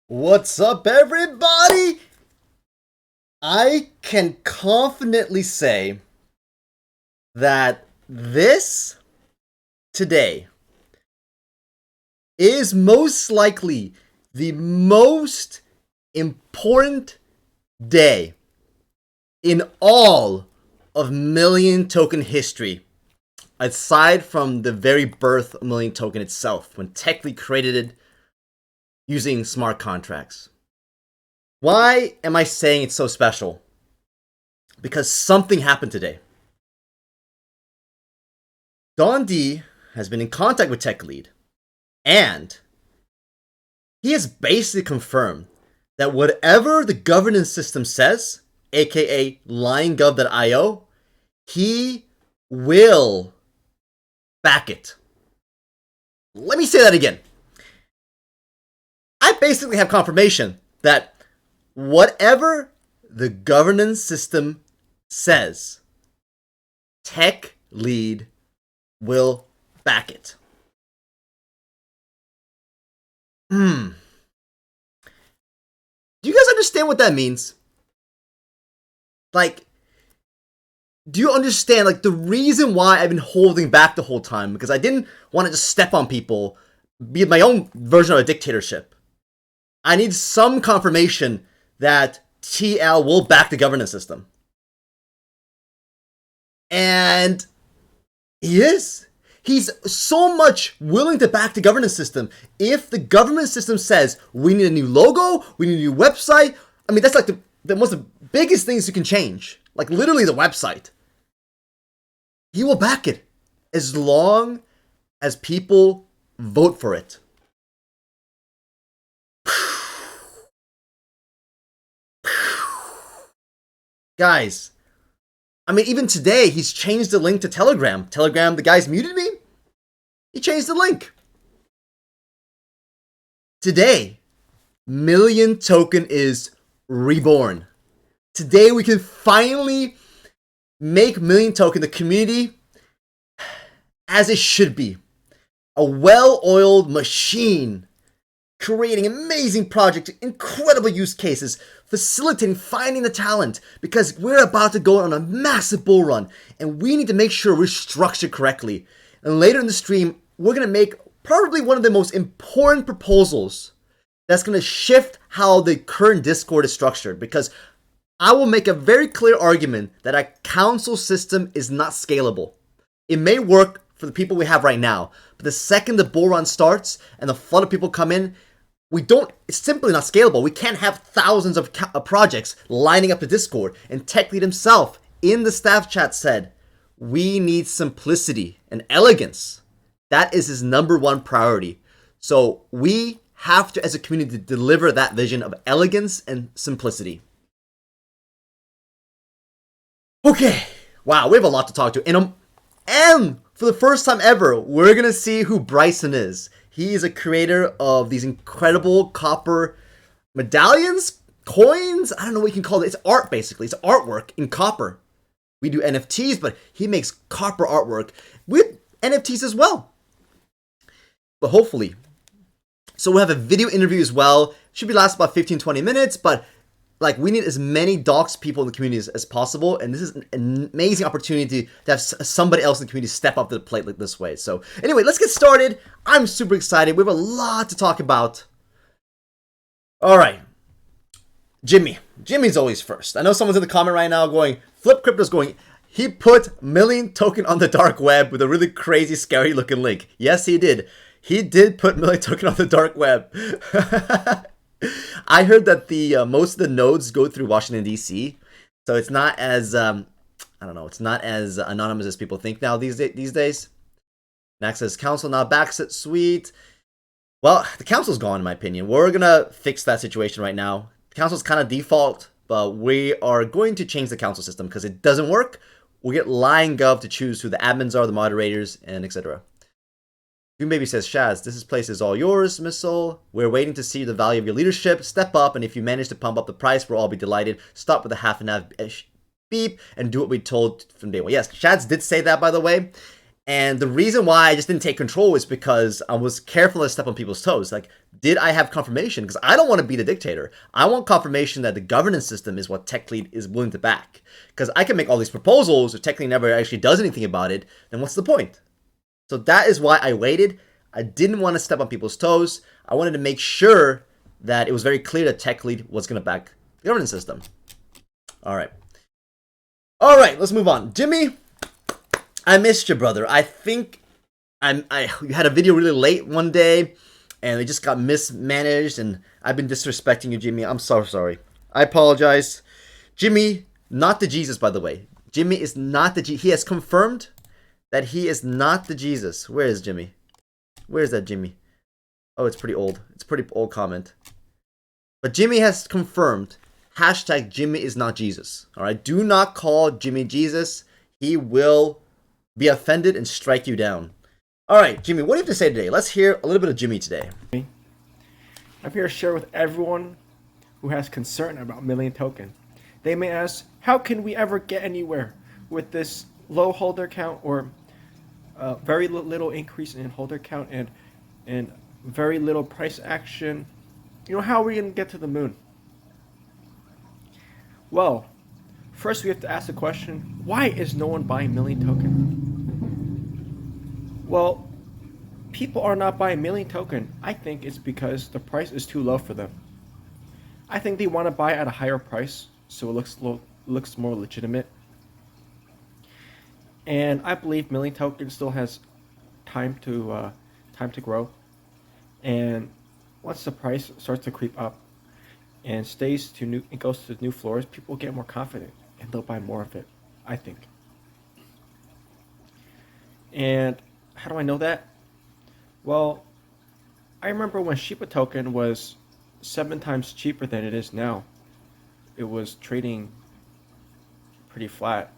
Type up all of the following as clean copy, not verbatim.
What's up, everybody? I can confidently say that this today is most likely the most important day in all of Million Token history, aside from the very birth of Million Token itself, when TechLead created it using smart contracts. Why am I saying it's so special? Because something happened today. Don D has been in contact with TechLead, and he has basically confirmed that whatever the governance system says, aka LionGov.io, he will back it. Let me say that again. I basically have confirmation that whatever the governance system says, TechLead will back it. Do you guys understand what that means? Like, do you understand, like, the reason why I've been holding back the whole time? Because I didn't want to just step on people, be my own version of a dictatorship. I need some confirmation that TL will back the governance system. And he is. He's so much willing to back the governance system. If the governance system says we need a new logo, we need a new website, I mean, that's like the most biggest things you can change. Like literally the website. He will back it as long as people vote for it. Guys, I mean, even today, he's changed the link to Telegram. Telegram, the guys muted me. He changed the link. Today, Million Token is reborn. Today, we can finally make Million Token the community as it should be. A well-oiled machine, creating amazing projects, incredible use cases, facilitating finding the talent, because we're about to go on a massive bull run, and we need to make sure we're structured correctly. And later in the stream, we're going to make probably one of the most important proposals that's going to shift how the current Discord is structured, because I will make a very clear argument that a council system is not scalable. It may work for the people we have right now, but the second the bull run starts and the flood of people come in, it's simply not scalable. We can't have thousands of projects lining up to Discord. And TechLead himself in the staff chat said, we need simplicity and elegance. That is his number one priority. So we have to, as a community, deliver that vision of elegance and simplicity. Okay, wow, we have a lot to talk to. And for the first time ever, we're going to see who Bryson is. He is a creator of these incredible copper medallions, coins. I don't know what you can call it. It's art, basically. It's artwork in copper. We do NFTs, but he makes copper artwork with NFTs as well. But hopefully. So we'll have a video interview as well. Should be last about 15-20 minutes, but like we need as many docs people in the community as possible, and this is an amazing opportunity to have somebody else in the community step up to the plate like this way. So anyway, let's get started. I'm super excited. We have a lot to talk about. All right, Jimmy's always first. I know someone's in the comment right now going, Flip Crypto's going, he put Million Token on the dark web with a really crazy, scary looking link. Yes, he did. He did put Million Token on the dark web. I heard that the most of the nodes go through Washington, D.C., so it's not as, I don't know, it's not as anonymous as people think now these days. Access Council now backs it, sweet. Well, the Council's gone, in my opinion. We're going to fix that situation right now. The Council's kind of default, but we are going to change the Council system because it doesn't work. We'll get LionGov to choose who the admins are, the moderators, and etc. Doom Baby says, Shaz, this place is all yours, Missile. We're waiting to see the value of your leadership. Step up, and if you manage to pump up the price, we'll all be delighted. Stop with the half and half beep and do what we told from day one. Yes, Shaz did say that, by the way. And the reason why I just didn't take control is because I was careful to step on people's toes. Like, did I have confirmation? Because I don't want to be the dictator. I want confirmation that the governance system is what TechLead is willing to back. Because I can make all these proposals, if TechLead never actually does anything about it, then what's the point? So that is why I waited. I didn't want to step on people's toes. I wanted to make sure that it was very clear that TechLead was going to back the governance system. All right. All right, let's move on. Jimmy, I missed you, brother. I think you had a video really late one day, and it just got mismanaged, and I've been disrespecting you, Jimmy. I'm so sorry. I apologize. Jimmy, not the Jesus, by the way. Jimmy is not the Jesus. He has confirmed that he is not the Jesus. Where is Jimmy? Where is that Jimmy? Oh, it's pretty old. It's a pretty old comment. But Jimmy has confirmed, hashtag Jimmy is not Jesus. All right, do not call Jimmy Jesus. He will be offended and strike you down. All right, Jimmy, what do you have to say today? Let's hear a little bit of Jimmy today. I'm here to share with everyone who has concern about Million Token. They may ask, how can we ever get anywhere with this low holder count or very little increase in holder count and very little price action? You know, how are we going to get to the moon? Well, first we have to ask the question, why is no one buying Million Token? Well, people are not buying Million Token. I think it's because the price is too low for them. I think they want to buy at a higher price so it looks more legitimate. And I believe Million Token still has time to grow. And once the price starts to creep up and it goes to new floors, people get more confident and they'll buy more of it, I think. And how do I know that? Well, I remember when Shiba token was 7 times cheaper than it is now. It was trading pretty flat.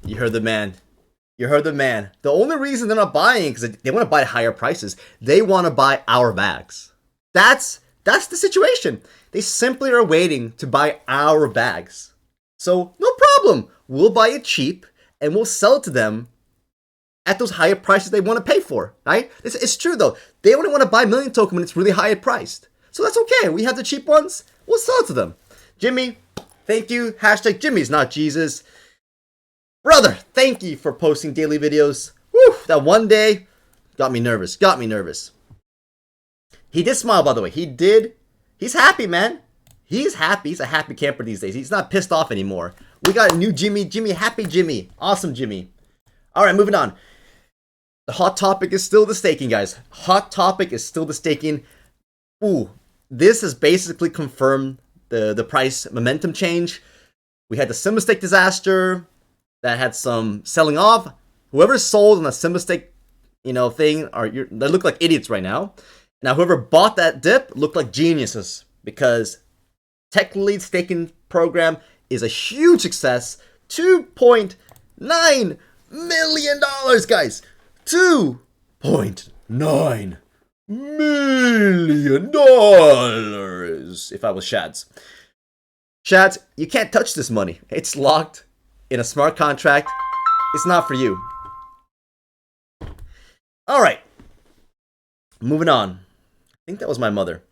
You heard the man. You heard the man. The only reason they're not buying is because they want to buy at higher prices. They want to buy our bags. That's the situation. They simply are waiting to buy our bags. So no problem. We'll buy it cheap and we'll sell it to them at those higher prices they want to pay for, right? It's true though. They only want to buy Million Token when it's really high priced. So that's okay. We have the cheap ones. We'll sell it to them. Jimmy, thank you. Hashtag Jimmy's not Jesus. Brother, thank you for posting daily videos. Woo, that one day got me nervous. He did smile, by the way. He did. He's happy, man. He's happy. He's a happy camper these days. He's not pissed off anymore. We got a new Jimmy. Happy Jimmy. Awesome Jimmy. All right, moving on. The hot topic is still the staking, guys. Hot topic is still the staking. Ooh, this has basically confirmed the price momentum change. We had the Simastake disaster that had some selling off. Whoever sold on the Simastake, thing, they look like idiots right now. Now, whoever bought that dip looked like geniuses because TechLead staking program is a huge success. $2.9 million, guys. $2.9 million. If I was Shads. Shads, you can't touch this money. It's locked in a smart contract. It's not for you. All right. Moving on. I think that was my mother.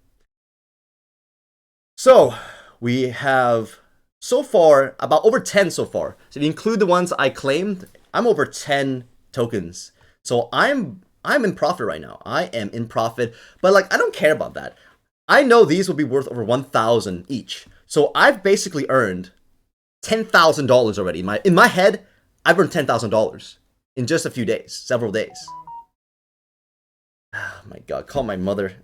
So, we have so far about over 10 so far. So if you include the ones I claimed, I'm over 10 tokens. So I'm in profit right now. I am in profit, but I don't care about that. I know these will be worth over 1,000 each. So I've basically earned $10,000 already. In my head, I've earned $10,000 in just a few days, several days. Oh my God, call my mother.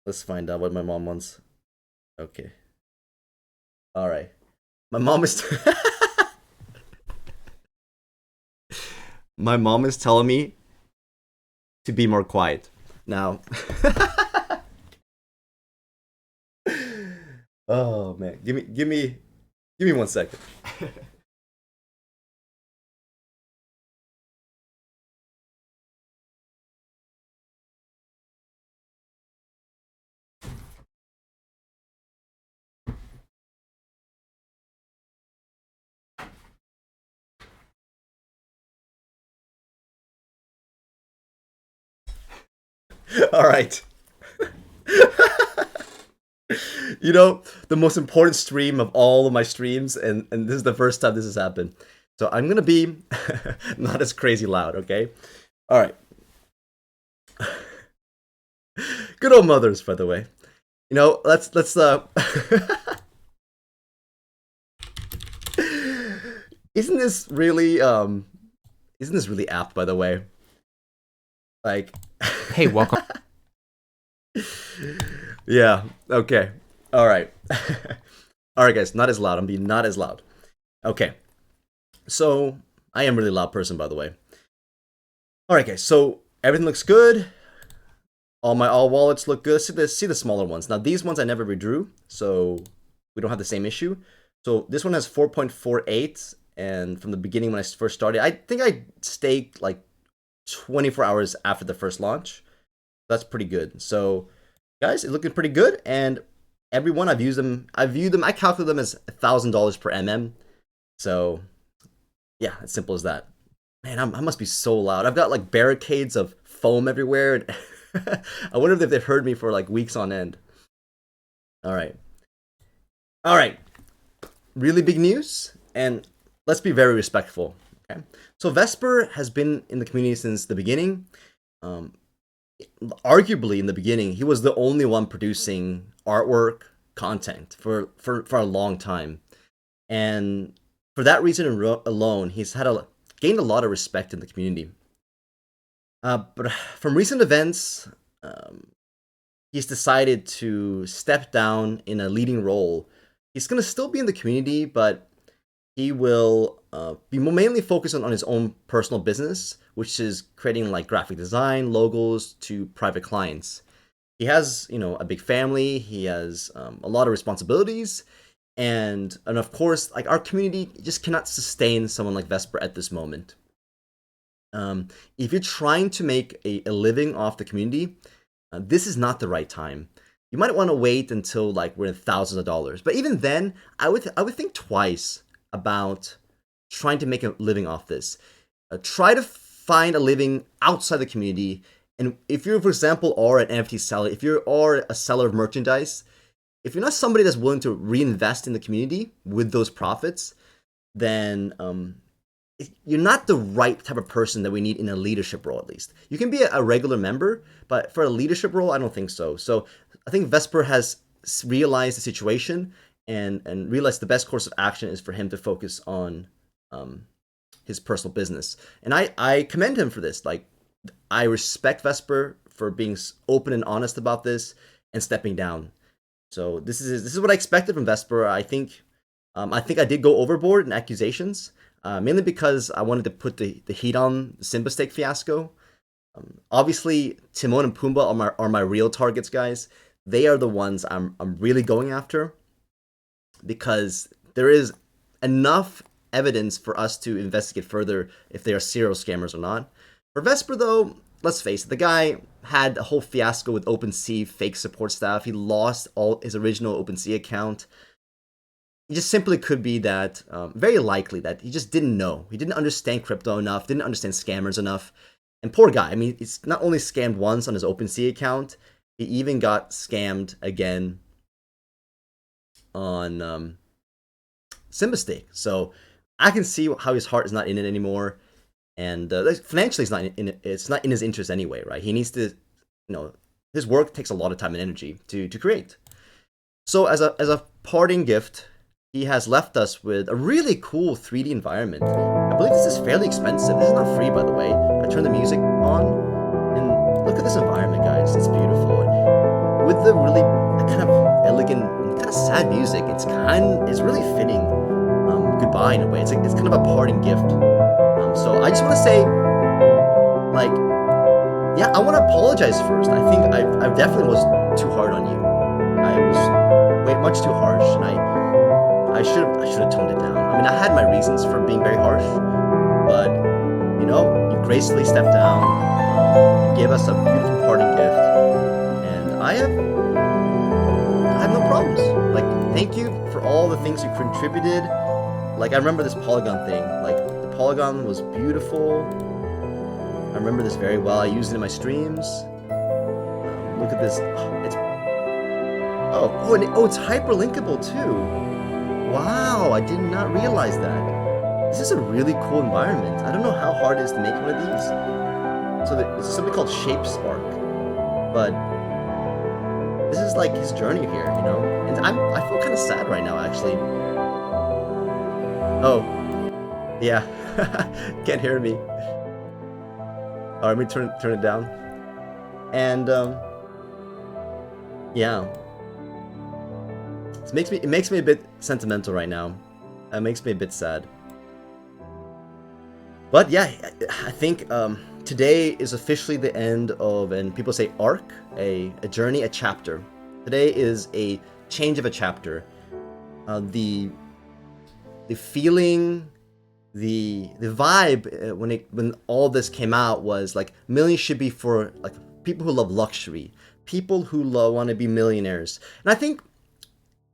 Let's find out what my mom wants. Okay. All right. My mom is my mom is telling me to be more quiet. Now. Oh man, give me 1 second. All right. You know, the most important stream of all of my streams, and this is the first time this has happened. So I'm gonna be not as crazy loud, okay? All right. Good old mothers, by the way. You know, let's isn't this really apt, by the way? Like, hey, welcome. Yeah, okay. All right. All right, guys, not as loud. I'm being not as loud. Okay. So, I am a really loud person, by the way. All right, guys, so everything looks good. All wallets look good. See the smaller ones. Now, these ones I never redrew, so we don't have the same issue. So, this one has 4.48, and from the beginning when I first started, I think I staked like 24 hours after the first launch. That's pretty good. So, guys, it's looking pretty good, and everyone I viewed them, I calculate them as $1,000 per MM. So, yeah, as simple as that. Man, I must be so loud. I've got like barricades of foam everywhere, and I wonder if they've heard me for like weeks on end. All right. Really big news, and let's be very respectful. Okay. So Vesper has been in the community since the beginning. Arguably, in the beginning, he was the only one producing artwork content for a long time, and for that reason alone, he's gained a lot of respect in the community. But from recent events, he's decided to step down in a leading role. He's going to still be in the community, but he will be mainly focused on his own personal business, which is creating like graphic design, logos to private clients. He has, a big family. He has a lot of responsibilities. And of course, like our community just cannot sustain someone like Vesper at this moment. If you're trying to make a living off the community, this is not the right time. You might want to wait until like we're in thousands of dollars. But even then, I would think twice about trying to make a living off this. Try to find a living outside the community. And if you're, for example, are an NFT seller, if you are a seller of merchandise, if you're not somebody that's willing to reinvest in the community with those profits, then you're not the right type of person that we need in a leadership role, at least. You can be a regular member, but for a leadership role, I don't think so. So I think Vesper has realized the situation and realized the best course of action is for him to focus on his personal business. And I commend him for this. Like, I respect Vesper for being open and honest about this and stepping down. So this is what I expected from Vesper. I think I did go overboard in accusations, mainly because I wanted to put the heat on the Simba Steak fiasco. Obviously, Timon and Pumbaa are my real targets, guys. They are the ones I'm really going after because there is enough evidence for us to investigate further if they are serial scammers or not. For Vesper, though, let's face it, the guy had a whole fiasco with OpenSea fake support staff. He lost all his original OpenSea account. It just simply could be that, very likely that he just didn't know. He didn't understand crypto enough, didn't understand scammers enough. And poor guy, I mean, he's not only scammed once on his OpenSea account, he even got scammed again on Simba Steak. So I can see how his heart is not in it anymore. And financially, it's not in his interest anyway, right? He needs to, his work takes a lot of time and energy to create. So as a parting gift, he has left us with a really cool 3D environment. I believe this is fairly expensive. This is not free, by the way. I turned the music on, and look at this environment, guys. It's beautiful. With the really kind of elegant and kind of sad music, it's really fitting. Goodbye in a way. It's kind of a parting gift. So I just want to say, like, yeah, I want to apologize first. I think I definitely was too hard on you. I was way much too harsh, and I should have toned it down. I mean, I had my reasons for being very harsh, but you gracefully stepped down, gave us a beautiful parting gift, and I have no problems. Like, thank you for all the things you contributed. Like, I remember this Polygon thing. Like, the Polygon was beautiful. I remember this very well. I used it in my streams. look at this. It's hyperlinkable too. Wow, I did not realize that. This is a really cool environment. I don't know how hard it is to make one of these. So there's something called Shape Spark, but this is like his journey here, you know. And I feel kind of sad right now, actually. Oh, yeah, can't hear me. Oh, let me turn it down. And yeah, it makes me a bit sentimental right now. It makes me a bit sad. But yeah, I think today is officially the end of, and people say arc, a journey, a chapter. Today is a change of a chapter. The feeling, the vibe when all this came out was like millions should be for like people who love luxury, people who want to be millionaires. And I think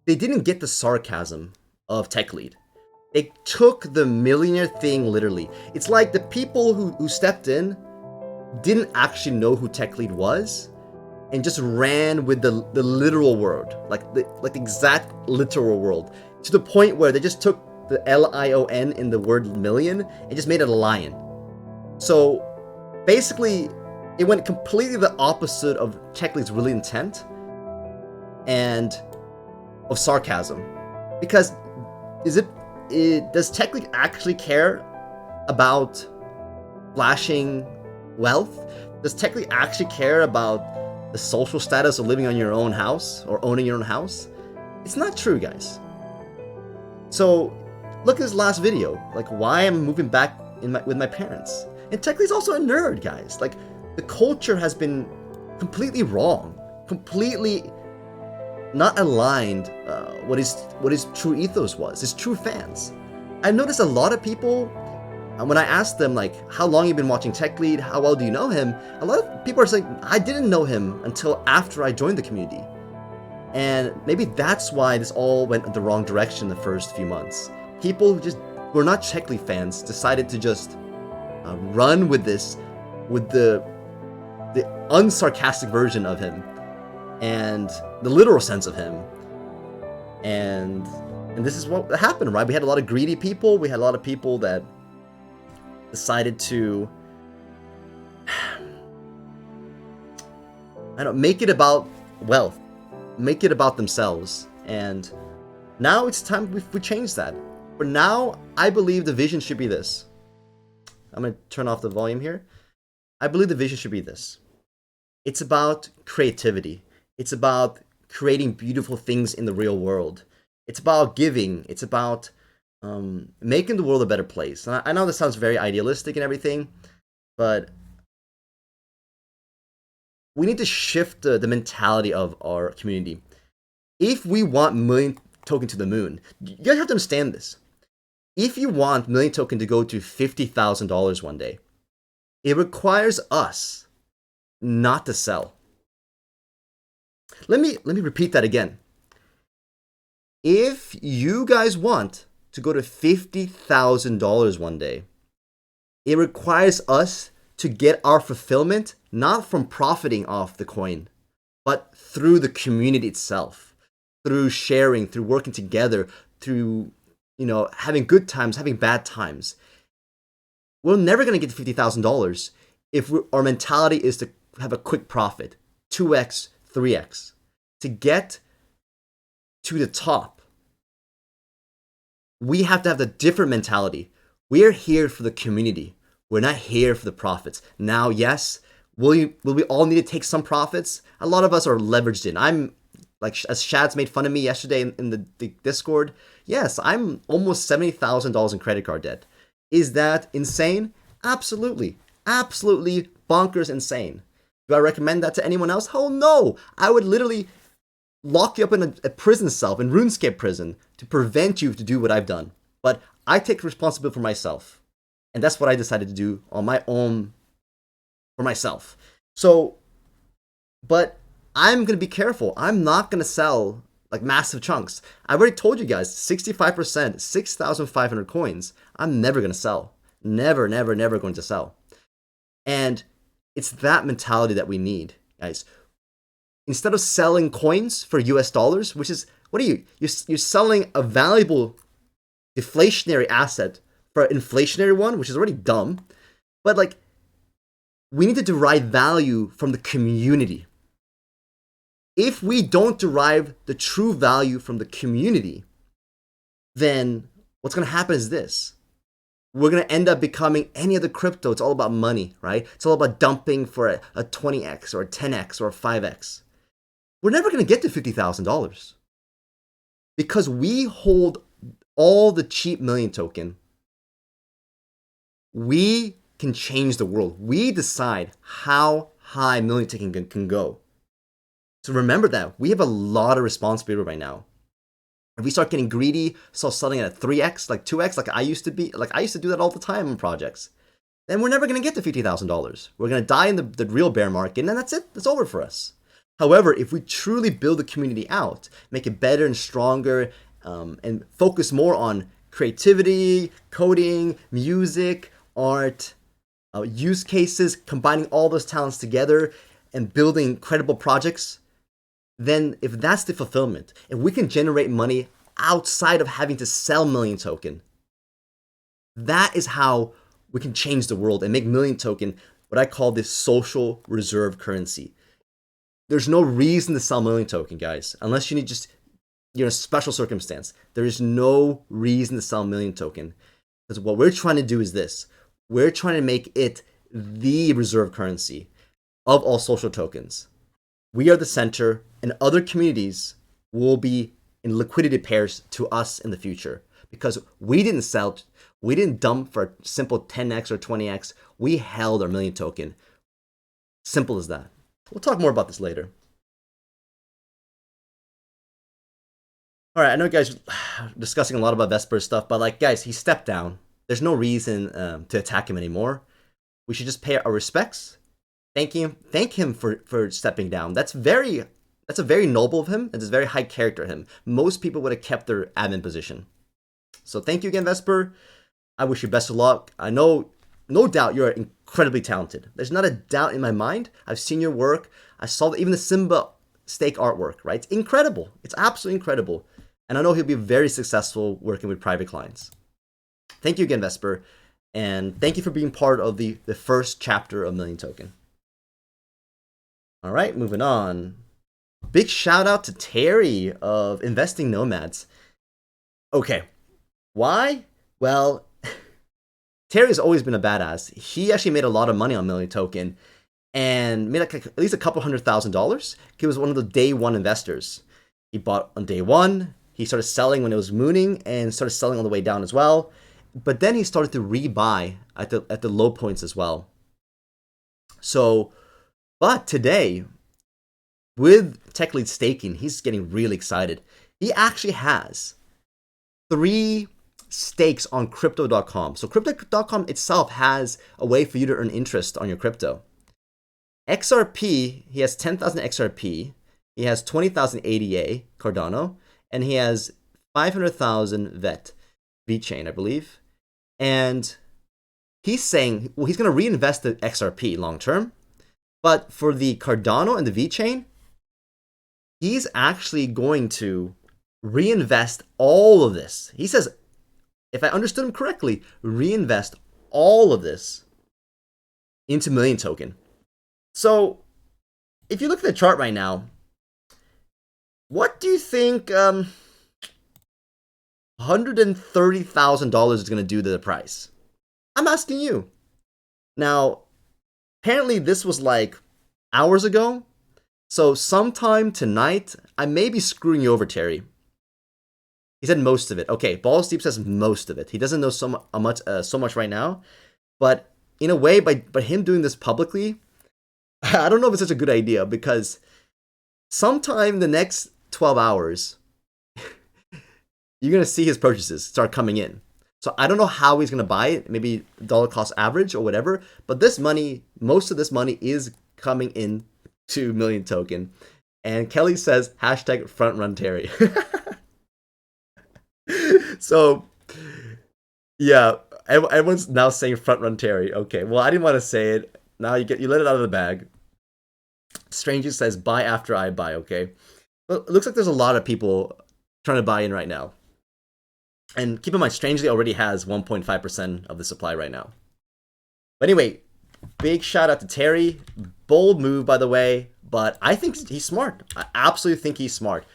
they didn't get the sarcasm of TechLead. They took the millionaire thing literally. It's like the people who stepped in didn't actually know who TechLead was and just ran with the literal word, like the exact literal world, to the point where they just took the L-I-O-N in the word million and just made it a lion. So basically, it went completely the opposite of TechLead's really intent and of sarcasm. Because does TechLead actually care about flashing wealth? Does TechLead actually care about the social status of living on your own house or owning your own house? It's not true, guys. So look at this last video, like why I'm moving back with my parents. And TechLead's also a nerd, guys. Like the culture has been completely wrong, completely not aligned. What his true ethos was, his true fans. I noticed a lot of people, when I asked them like how long you've been watching TechLead, how well do you know him, a lot of people are saying I didn't know him until after I joined the community. And maybe that's why this all went in the wrong direction the first few months. People who just were not TechLead fans decided to just run with this, with the unsarcastic version of him and the literal sense of him. And this is what happened, right? We had a lot of greedy people. We had a lot of people that decided to make it about wealth, make it about themselves. And now it's time we change that. For now, I believe the vision should be this. I'm going to turn off the volume here. I believe the vision should be this. It's about creativity. It's about creating beautiful things in the real world. It's about giving. It's about making the world a better place. And I know this sounds very idealistic and everything, but we need to shift the mentality of our community. If we want million token to the moon, you guys have to understand this. If you want million token to go to $50,000 one day, it requires us not to sell. Let me repeat that again. If you guys want to go to $50,000 one day, it requires us to get our fulfillment not from profiting off the coin, but through the community itself, through sharing, through working together, through having good times, having bad times. We're never going to get to $50,000 if our mentality is to have a quick profit, 2x, 3x. To get to the top, we have to have the different mentality. We are here for the community. We're not here for the profits. Now, yes, will we all need to take some profits? A lot of us are leveraged in. I'm like, as Shads made fun of me yesterday in the Discord, yes, I'm almost $70,000 in credit card debt. Is that insane? Absolutely. Absolutely bonkers insane. Do I recommend that to anyone else? Hell no. I would literally lock you up in a prison cell, in RuneScape prison, to prevent you to do what I've done. But I take responsibility for myself. And that's what I decided to do on my own for myself. So, but I'm going to be careful. I'm not going to sell like massive chunks. I've already told you guys, 65%, 6,500 coins, I'm never going to sell. Never, never, never going to sell. And it's that mentality that we need, guys. instead of selling coins for US dollars, which is, what are you? You're selling a valuable deflationary asset for an inflationary one, which is already dumb. But like, we need to derive value from the community. If we don't derive the true value from the community, then what's going to happen is this. We're going to end up becoming any other crypto. It's all about money, right? It's all about dumping for a 20x or a 10x or a 5x. We're never going to get to $50,000 because we hold all the cheap million token. We can change the world. We decide how high million token can go. So remember that. We have a lot of responsibility right now. If we start getting greedy, start selling it at 3x, like 2x, like I used to do that all the time in projects, then we're never going to get to $50,000. We're going to die in the real bear market, and then that's it. It's over for us. However, if we truly build the community out, make it better and stronger, and focus more on creativity, coding, music, art, use cases, combining all those talents together and building credible projects, then if that's the fulfillment, if we can generate money outside of having to sell million token, that is how we can change the world and make million token what I call this social reserve currency. There's no reason to sell million token, guys, unless you need just, you're in a special circumstance. There is no reason to sell million token, because what we're trying to do is this. We're trying to make it the reserve currency of all social tokens. We are the center, and other communities will be in liquidity pairs to us in the future, because we didn't sell, we didn't dump for a simple 10x or 20x. We held our million token. Simple as that. We'll talk more about this later. All right, I know you guys are discussing a lot about Vesper stuff, but like, guys, he stepped down. There's no reason to attack him anymore. We should just pay our respects. Thank him for stepping down. That's a very noble of him, and it's very high character of him. Most people would have kept their admin position. So thank you again, Vesper. I wish you best of luck. I know, no doubt, you're incredibly talented. There's not a doubt in my mind. I've seen your work. I saw even the Simba stake artwork, right? It's incredible. It's absolutely incredible. And I know he'll be very successful working with private clients. Thank you again, Vesper. And thank you for being part of the first chapter of Million Token. All right, moving on. Big shout out to Terry of Investing Nomads. Okay, why? Well, Terry's always been a badass. He actually made a lot of money on Million Token and made like at least a couple $100,000. He was one of the day one investors. He bought on day one. He started selling when it was mooning and started selling on the way down as well. But then he started to rebuy at the low points as well. So, but today, with TechLead staking, he's getting really excited. He actually has 3 stakes on Crypto.com. So Crypto.com itself has a way for you to earn interest on your crypto. XRP, he has 10,000 XRP. He has 20,000 ADA, Cardano. And he has 500,000 VET, VeChain, I believe. And he's saying, well, he's going to reinvest the XRP long term. But for the Cardano and the VeChain, he's actually going to reinvest all of this. He says, if I understood him correctly, reinvest all of this into Million Token. So if you look at the chart right now, what do you think $130,000 is going to do to the price? I'm asking you. Now, apparently this was like hours ago. So sometime tonight, I may be screwing you over, Terry. He said most of it. Okay, Balls Deep says most of it. He doesn't know so much right now. But in a way, by him doing this publicly, I don't know if it's such a good idea, because sometime in the next 12 hours, you're going to see his purchases start coming in. So I don't know how he's going to buy it, maybe dollar cost average or whatever. But this money, most of this money is coming in to Million Token. And Kelly says, hashtag front run Terry. So, yeah, everyone's now saying front run Terry. Okay, well, I didn't want to say it. Now you let it out of the bag. Strangely says, buy after I buy, okay? Well, it looks like there's a lot of people trying to buy in right now. And keep in mind, Strangely already has 1.5% of the supply right now. But anyway, big shout out to Terry. Bold move, by the way, but I think he's smart. I absolutely think he's smart.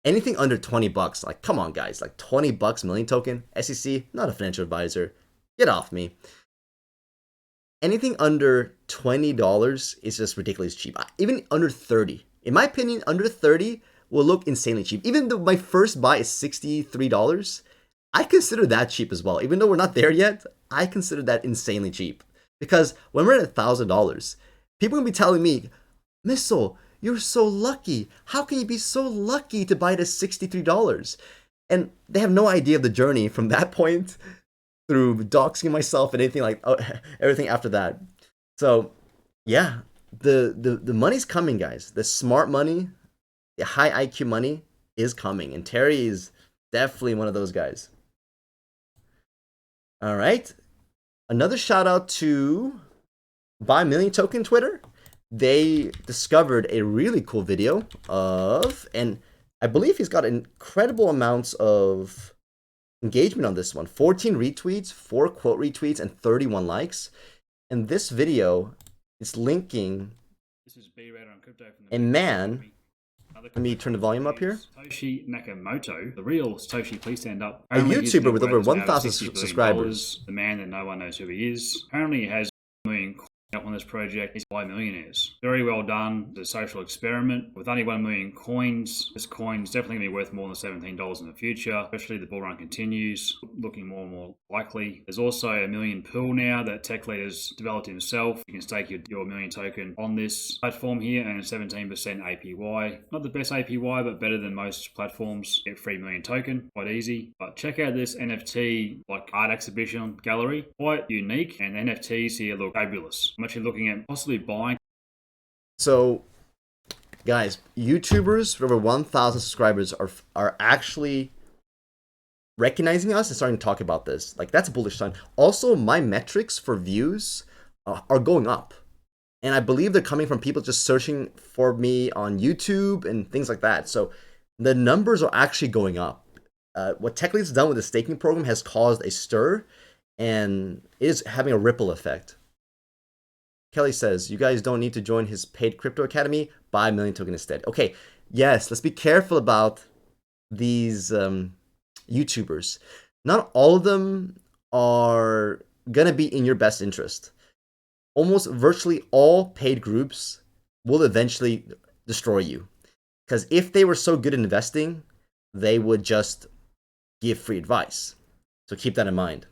Anything under 20 bucks, like, come on, guys. Like, 20 bucks million token, SEC, not a financial advisor. Get off me. Anything under $20 is just ridiculously cheap. Even under 30. In my opinion, under 30 will look insanely cheap. Even though my first buy is $63, I consider that cheap as well. Even though we're not there yet, I consider that insanely cheap. Because when we're at $1,000, people will be telling me, Missile, you're so lucky. How can you be so lucky to buy it at $63? And they have no idea of the journey from that point through doxing myself and anything like everything after that. So yeah, the money's coming, guys. The smart money, the high IQ money is coming, and Terry is definitely one of those guys. All right, another shout out to Buy Million Token Twitter. They discovered a really cool video of, and I believe he's got incredible amounts of engagement on this one. 14 retweets, 4 quote retweets, and 31 likes. And this video is linking a man. Let me turn the volume up here. Satoshi Nakamoto, the real Satoshi, please stand up. A YouTuber with over 1,000 subscribers. The man that no one knows who he is. Apparently he has $1 million up on this project. He's by millionaires. Very well done. The social experiment. With only 1 million coins, this coin is definitely going to be worth more than $17 in the future, especially the bull run continues, looking more and more likely. There's also a million pool now that TechLead has developed himself. You can stake your million token on this platform here and 17% APY. Not the best APY, but better than most platforms. Get free million token, quite easy. But check out this NFT like art exhibition gallery, quite unique, and NFTs here look fabulous. I'm actually looking at possibly buying. So, guys, YouTubers with over 1,000 subscribers are actually recognizing us and starting to talk about this. Like, that's a bullish sign. Also, my metrics for views are going up. And I believe they're coming from people just searching for me on YouTube and things like that. So the numbers are actually going up. What TechLead's done with the staking program has caused a stir and is having a ripple effect. Kelly says, you guys don't need to join his paid crypto academy. Buy a million token instead. Okay, yes, let's be careful about these YouTubers. Not all of them are going to be in your best interest. Almost virtually all paid groups will eventually destroy you. Because if they were so good at investing, they would just give free advice. So keep that in mind.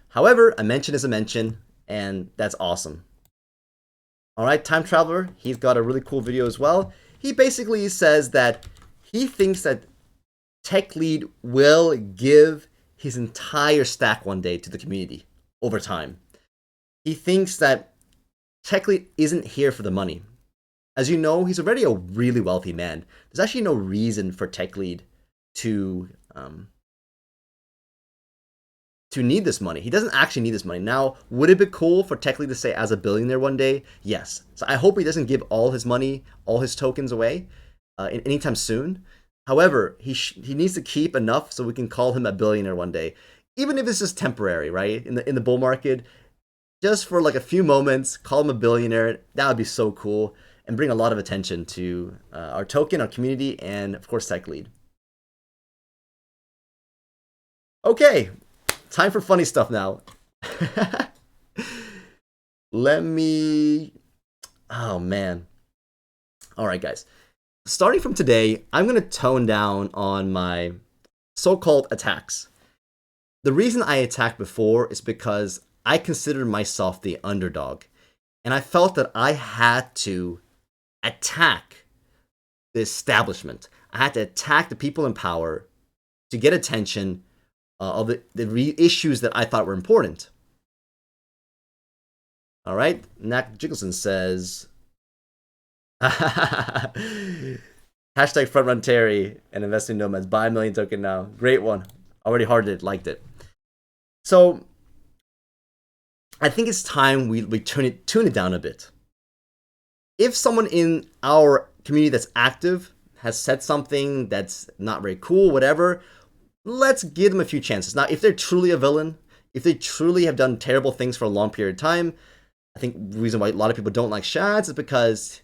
However, a mention is a mention, and that's awesome. All right, Time Traveler, he's got a really cool video as well. He basically says that he thinks that TechLead will give his entire stack one day to the community over time. He thinks that TechLead isn't here for the money. As you know, he's already a really wealthy man. There's actually no reason for TechLead to need this money. He doesn't actually need this money. Now, would it be cool for TechLead to say as a billionaire one day? Yes. So I hope he doesn't give all his money, all his tokens away anytime soon. However, he needs to keep enough so we can call him a billionaire one day. Even if it's just temporary, right? In the bull market, just for like a few moments, call him a billionaire. That would be so cool and bring a lot of attention to our token, our community, and of course TechLead. Okay. Time for funny stuff now. Oh man. All right, guys. Starting from today, I'm going to tone down on my so-called attacks. The reason I attacked before is because I considered myself the underdog. And I felt that I had to attack the establishment. I had to attack the people in power to get attention of the issues that I thought were important. All right, Nack Jiggelson says, hashtag FrontRun Terry and Investing Nomads. Buy a million token now. Great one. Already hearted it, liked it. So I think it's time we tune it down a bit. If someone in our community that's active has said something that's not very cool, whatever, let's give them a few chances. Now, if they're truly a villain, if they truly have done terrible things for a long period of time, I think the reason why a lot of people don't like Shads is because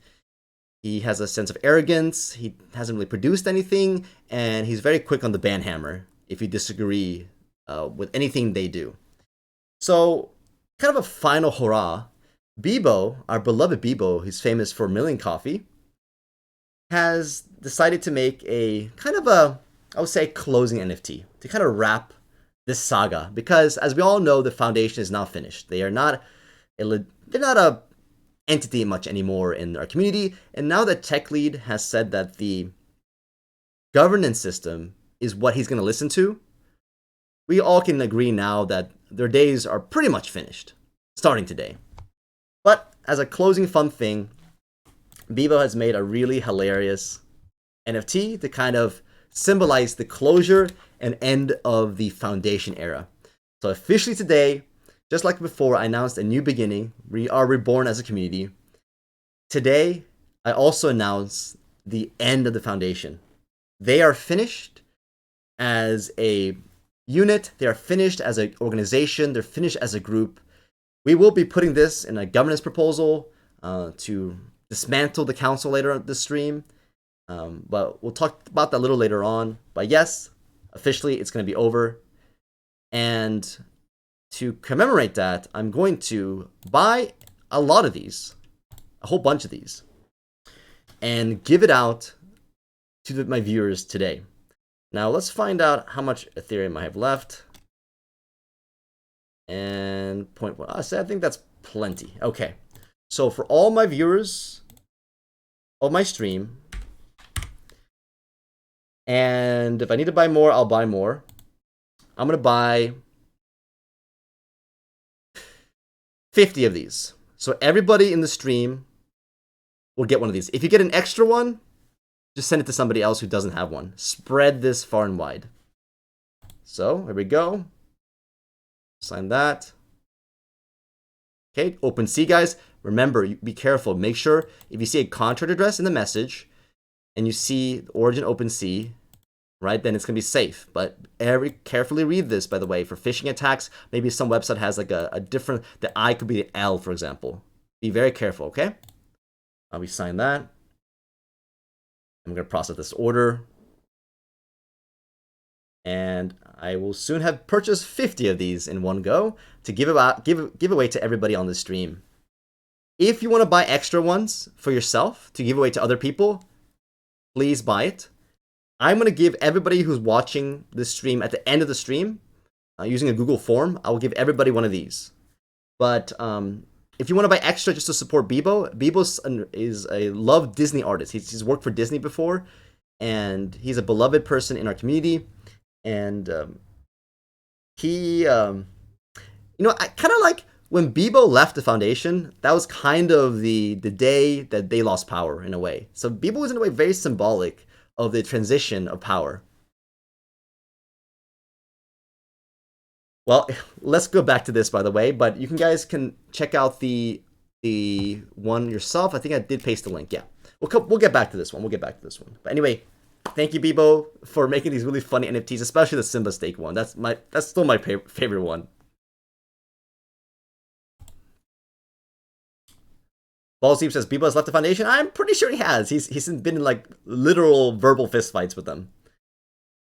he has a sense of arrogance, he hasn't really produced anything, and he's very quick on the ban hammer if you disagree with anything they do. So, kind of a final hurrah. Beebo, our beloved Beebo, who's famous for milling coffee, has decided to make a kind of a, I would say, closing NFT to kind of wrap this saga. Because as we all know, the foundation is now finished. They're not a entity much anymore in our community. And now that TechLead has said that the governance system is what he's going to listen to, we all can agree now that their days are pretty much finished, starting today. But as a closing fun thing, Beebo has made a really hilarious NFT to kind of symbolize the closure and end of the foundation era. So officially today, just like before, I announced a new beginning. We are reborn as a community. Today, I also announce the end of the foundation. They are finished as a unit. They are finished as an organization. They're finished as a group. We will be putting this in a governance proposal to dismantle the council later on this stream. But we'll talk about that a little later on. But yes, officially, it's going to be over. And to commemorate that, I'm going to buy a lot of these, a whole bunch of these, and give it out to my viewers today. Now, let's find out how much Ethereum I have left. And 0.1. I think that's plenty. Okay. So for all my viewers of my stream, and if I need to buy more, I'll buy more. I'm going to buy 50 of these. So everybody in the stream will get one of these. If you get an extra one, just send it to somebody else who doesn't have one. Spread this far and wide. So here we go. Sign that. Okay, OpenSea, guys. Remember, be careful. Make sure if you see a contract address in the message and you see the origin OpenSea, right, then it's going to be safe. But carefully read this, by the way, for phishing attacks. Maybe some website has like a different, the I could be the L, for example. Be very careful, okay? We sign that. I'm going to process this order. And I will soon have purchased 50 of these in one go to give away to everybody on the stream. If you want to buy extra ones for yourself to give away to other people, please buy it. I'm going to give everybody who's watching this stream at the end of the stream, using a Google form, I will give everybody one of these. But if you want to buy extra just to support Beebo, Beebo is a loved Disney artist. He's worked for Disney before, and he's a beloved person in our community. And he, I kind of like when Beebo left the foundation, that was kind of the day that they lost power in a way. So Beebo was in a way very symbolic of the transition of power. Well, let's go back to this, by the way, but you guys can check out the one yourself. I think I did paste the link. Yeah, we'll get back to this one. But anyway, thank you, Beebo, for making these really funny NFTs, especially the Simba Steak one. That's still my favorite one. Ballsdeep says Beebo has left the foundation. I'm pretty sure he has. He's been in like literal verbal fistfights with them.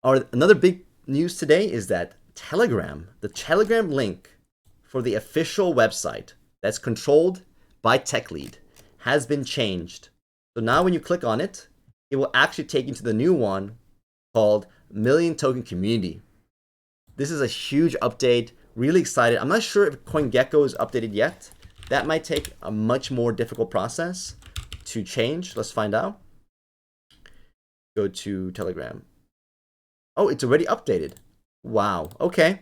Another big news today is that the Telegram link for the official website that's controlled by TechLead has been changed. So now when you click on it, it will actually take you to the new one called Million Token Community. This is a huge update. Really excited. I'm not sure if CoinGecko is updated yet. That might take a much more difficult process to change. Let's find out. Go to Telegram. Oh, it's already updated. Wow. Okay.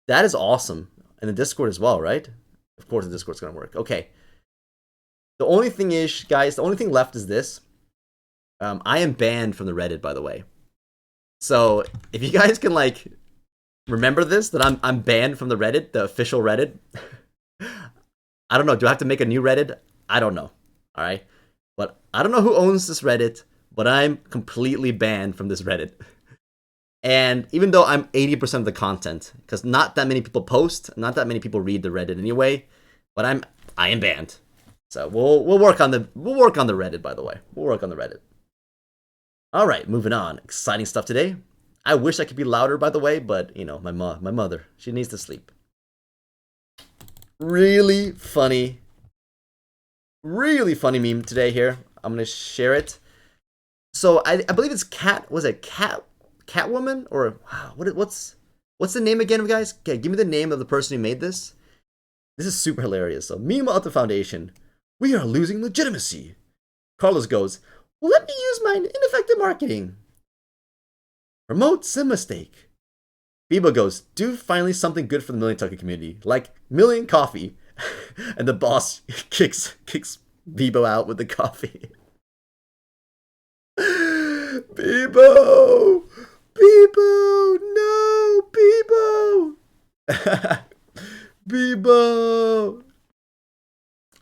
That is awesome. And the Discord as well, right? Of course the Discord's going to work. Okay. The only thing is, guys, the only thing left is this. I am banned from the Reddit, by the way. So if you guys can, like, remember this, that I'm banned from the Reddit, the official Reddit. I don't know. Do I have to make a new Reddit? I don't know. All right. But I don't know who owns this Reddit, but I'm completely banned from this Reddit. And even though I'm 80% of the content, because not that many people post, not that many people read the Reddit anyway, but I am banned. So we'll work on the Reddit, by the way. We'll work on the Reddit. All right, moving on. Exciting stuff today. I wish I could be louder, by the way, but you know, my mother, she needs to sleep. Really funny meme today here. I'm gonna share it. So I believe it's Catwoman, or wow, what's the name again, guys? Okay, give me the name of the person who made this. This is super hilarious. So meanwhile at the foundation, we are losing legitimacy. Carlos goes, well, let me use my ineffective marketing. Promote sim mistake. Beebo goes, do finally something good for the Million Token community, like Million Coffee. And the boss kicks Beebo out with the coffee. Beebo! Beebo! No! Beebo! Beebo!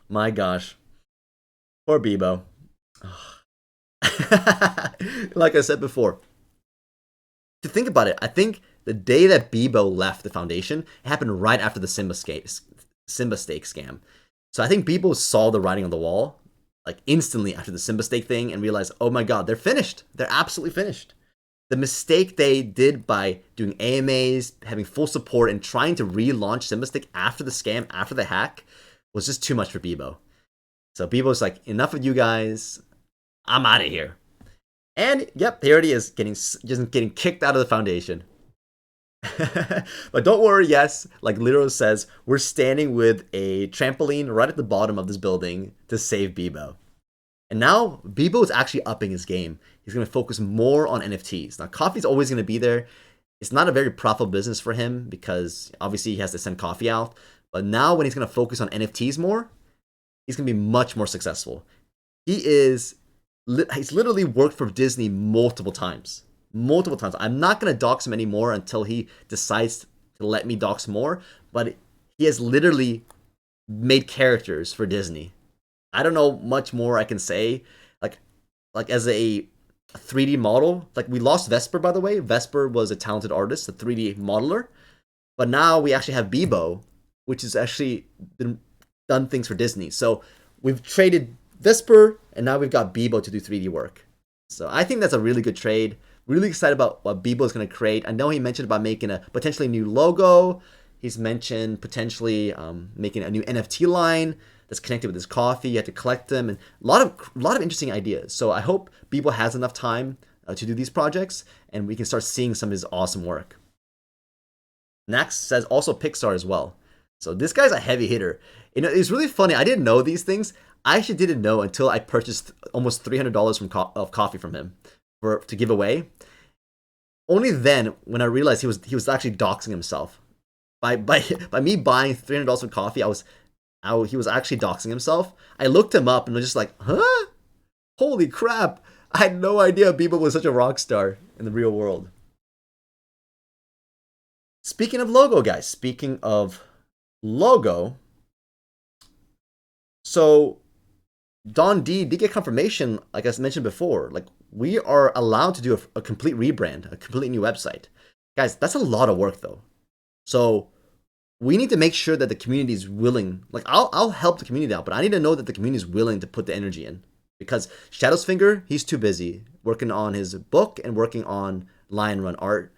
My gosh. Poor Beebo. Like I said before, to think about it, I think the day that Beebo left the foundation, it happened right after the Simba stake scam. So I think Beebo saw the writing on the wall, like instantly after the Simba stake thing, and realized, oh my god, they're finished. They're absolutely finished. The mistake they did by doing AMAs, having full support, and trying to relaunch Simba stake after the scam, after the hack, was just too much for Beebo. So Beebo's like, enough of you guys. I'm out of here. And yep, Parody is getting kicked out of the foundation. But don't worry, yes, like Liro says, we're standing with a trampoline right at the bottom of this building to save Beebo. And now Beebo is actually upping his game. He's going to focus more on NFTs. Now, coffee's always going to be there. It's not a very profitable business for him because obviously he has to send coffee out. But now when he's going to focus on NFTs more, he's going to be much more successful. He's literally worked for Disney multiple times. I'm not going to dox him anymore until he decides to let me dox more. But he has literally made characters for Disney. I don't know much more I can say. Like as a 3D model, like we lost Vesper, by the way. Vesper was a talented artist, a 3D modeler. But now we actually have Beebo, which has actually done things for Disney. So we've traded Vesper, and now we've got Beebo to do 3D work. So I think that's a really good trade. Really excited about what Beebo is going to create. I know he mentioned about making a potentially new logo. He's mentioned potentially making a new NFT line that's connected with his coffee. You have to collect them, and a lot of interesting ideas. So I hope Beebo has enough time to do these projects, and we can start seeing some of his awesome work. Next says also Pixar as well. So this guy's a heavy hitter. You know, it's really funny. I didn't know these things. I actually didn't know until I purchased almost $300 of coffee from him to give away. Only then, when I realized he was actually doxing himself by me buying $300 of coffee, he was actually doxing himself. I looked him up and was just like, huh? Holy crap! I had no idea Beebo was such a rock star in the real world. Speaking of logo, guys. Speaking of logo, so Don D did get confirmation, like I mentioned before. Like, we are allowed to do a complete rebrand, a completely new website. Guys, that's a lot of work though. So we need to make sure that the community is willing. Like, I'll help the community out, but I need to know that the community is willing to put the energy in. Because Shadow's Finger, he's too busy working on his book and working on LionRun art.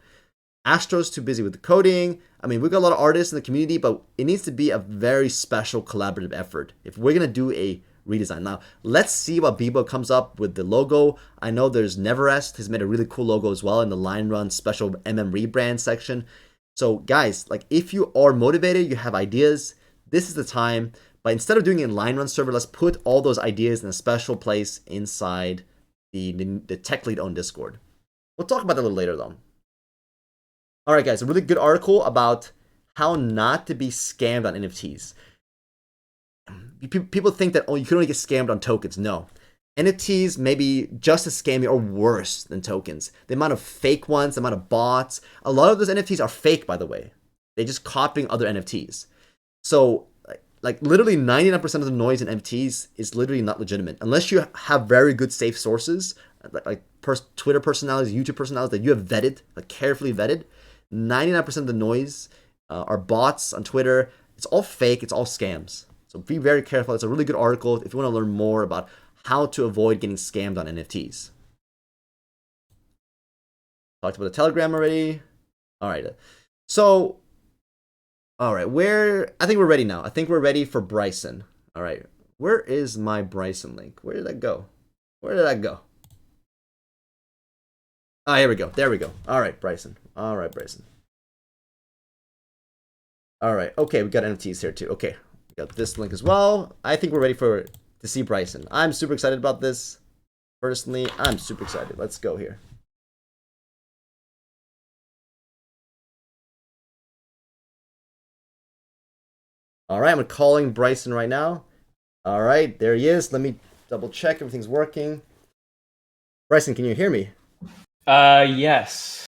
Astro's too busy with the coding. I mean, we've got a lot of artists in the community, but it needs to be a very special collaborative effort if we're going to do a redesign. Now, let's see what Beebo comes up with the logo. I know there's Neverest has made a really cool logo as well in the LionRun special rebrand section. So guys, like, if you are motivated, you have ideas, this is the time. But instead of doing it in LionRun server, let's put all those ideas in a special place inside the TechLead owned Discord. We'll talk about that a little later though. All right, guys, a really good article about how not to be scammed on NFTs. People think that, oh, you can only get scammed on tokens. No. NFTs may be just as scammy or worse than tokens. The amount of fake ones, the amount of bots, a lot of those NFTs are fake, by the way. They're just copying other NFTs. So, like literally 99% of the noise in NFTs is literally not legitimate. Unless you have very good safe sources, Twitter personalities, YouTube personalities that you have vetted, like carefully vetted, 99% of the noise are bots on Twitter. It's all fake. It's all scams. So be very careful. It's a really good article if you want to learn more about how to avoid getting scammed on NFTs. Talked about the Telegram already. All right. So, all right. I think we're ready now. I think we're ready for Bryson. All right. Where is my Bryson link? Where did that go? Where did that go? Ah, here we go. There we go. All right, Bryson. All right, Bryson. All right. Okay, we got NFTs here too. Okay, we got this link as well. I think we're ready to see Bryson. I'm super excited about this. Personally, I'm super excited. Let's go here. All right, I'm calling Bryson right now. All right, there he is. Let me double check everything's working. Bryson, can you hear me? Yes.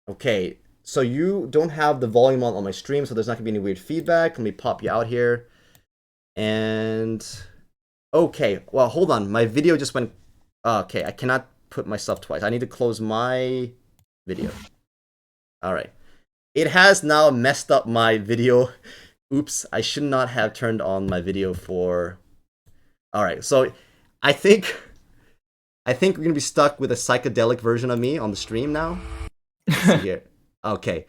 Okay, so you don't have the volume on my stream, so there's not gonna be any weird feedback. Let me pop you out here. And okay, well, hold on. My video just went. Okay, I cannot put myself twice. I need to close my video. All right, it has now messed up my video. Oops, I should not have turned on my video for. All right, so I think we're gonna be stuck with a psychedelic version of me on the stream now. Let's see here. Okay,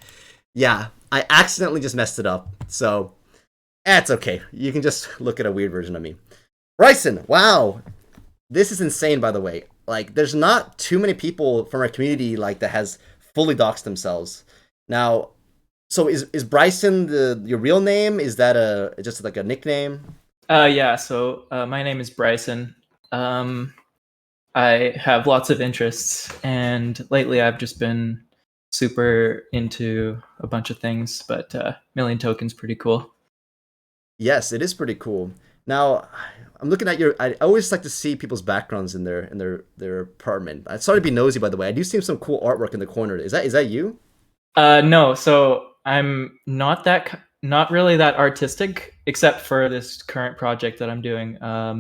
yeah, I accidentally just messed it up, so that's okay. You can just look at a weird version of me. Bryson, wow, this is insane. By the way, like, there's not too many people from our community like that has fully doxed themselves. Now, so is Bryson your real name? Is that just like a nickname? Yeah. So my name is Bryson. I have lots of interests, and lately I've just been super into a bunch of things. But Million Token's pretty cool. Yes, it is pretty cool. Now, I'm looking at I always like to see people's backgrounds in their apartment. I'm sorry to be nosy, by the way. I do see some cool artwork in the corner. Is that you? No. So I'm not really that artistic, except for this current project that I'm doing.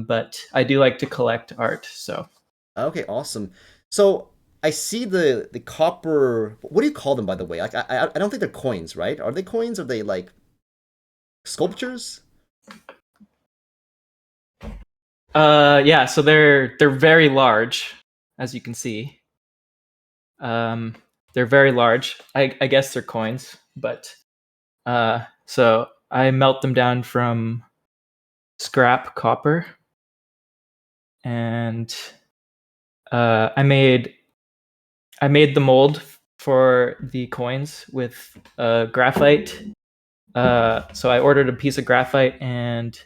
But I do like to collect art. So. Okay, awesome. So I see the copper. What do you call them, by the way? Like, I don't think they're coins, right? Are they coins? Or are they like sculptures? Yeah. So they're very large, as you can see. They're very large. I guess they're coins, but so I melt them down from scrap copper, and I made the mold for the coins with graphite. So I ordered a piece of graphite and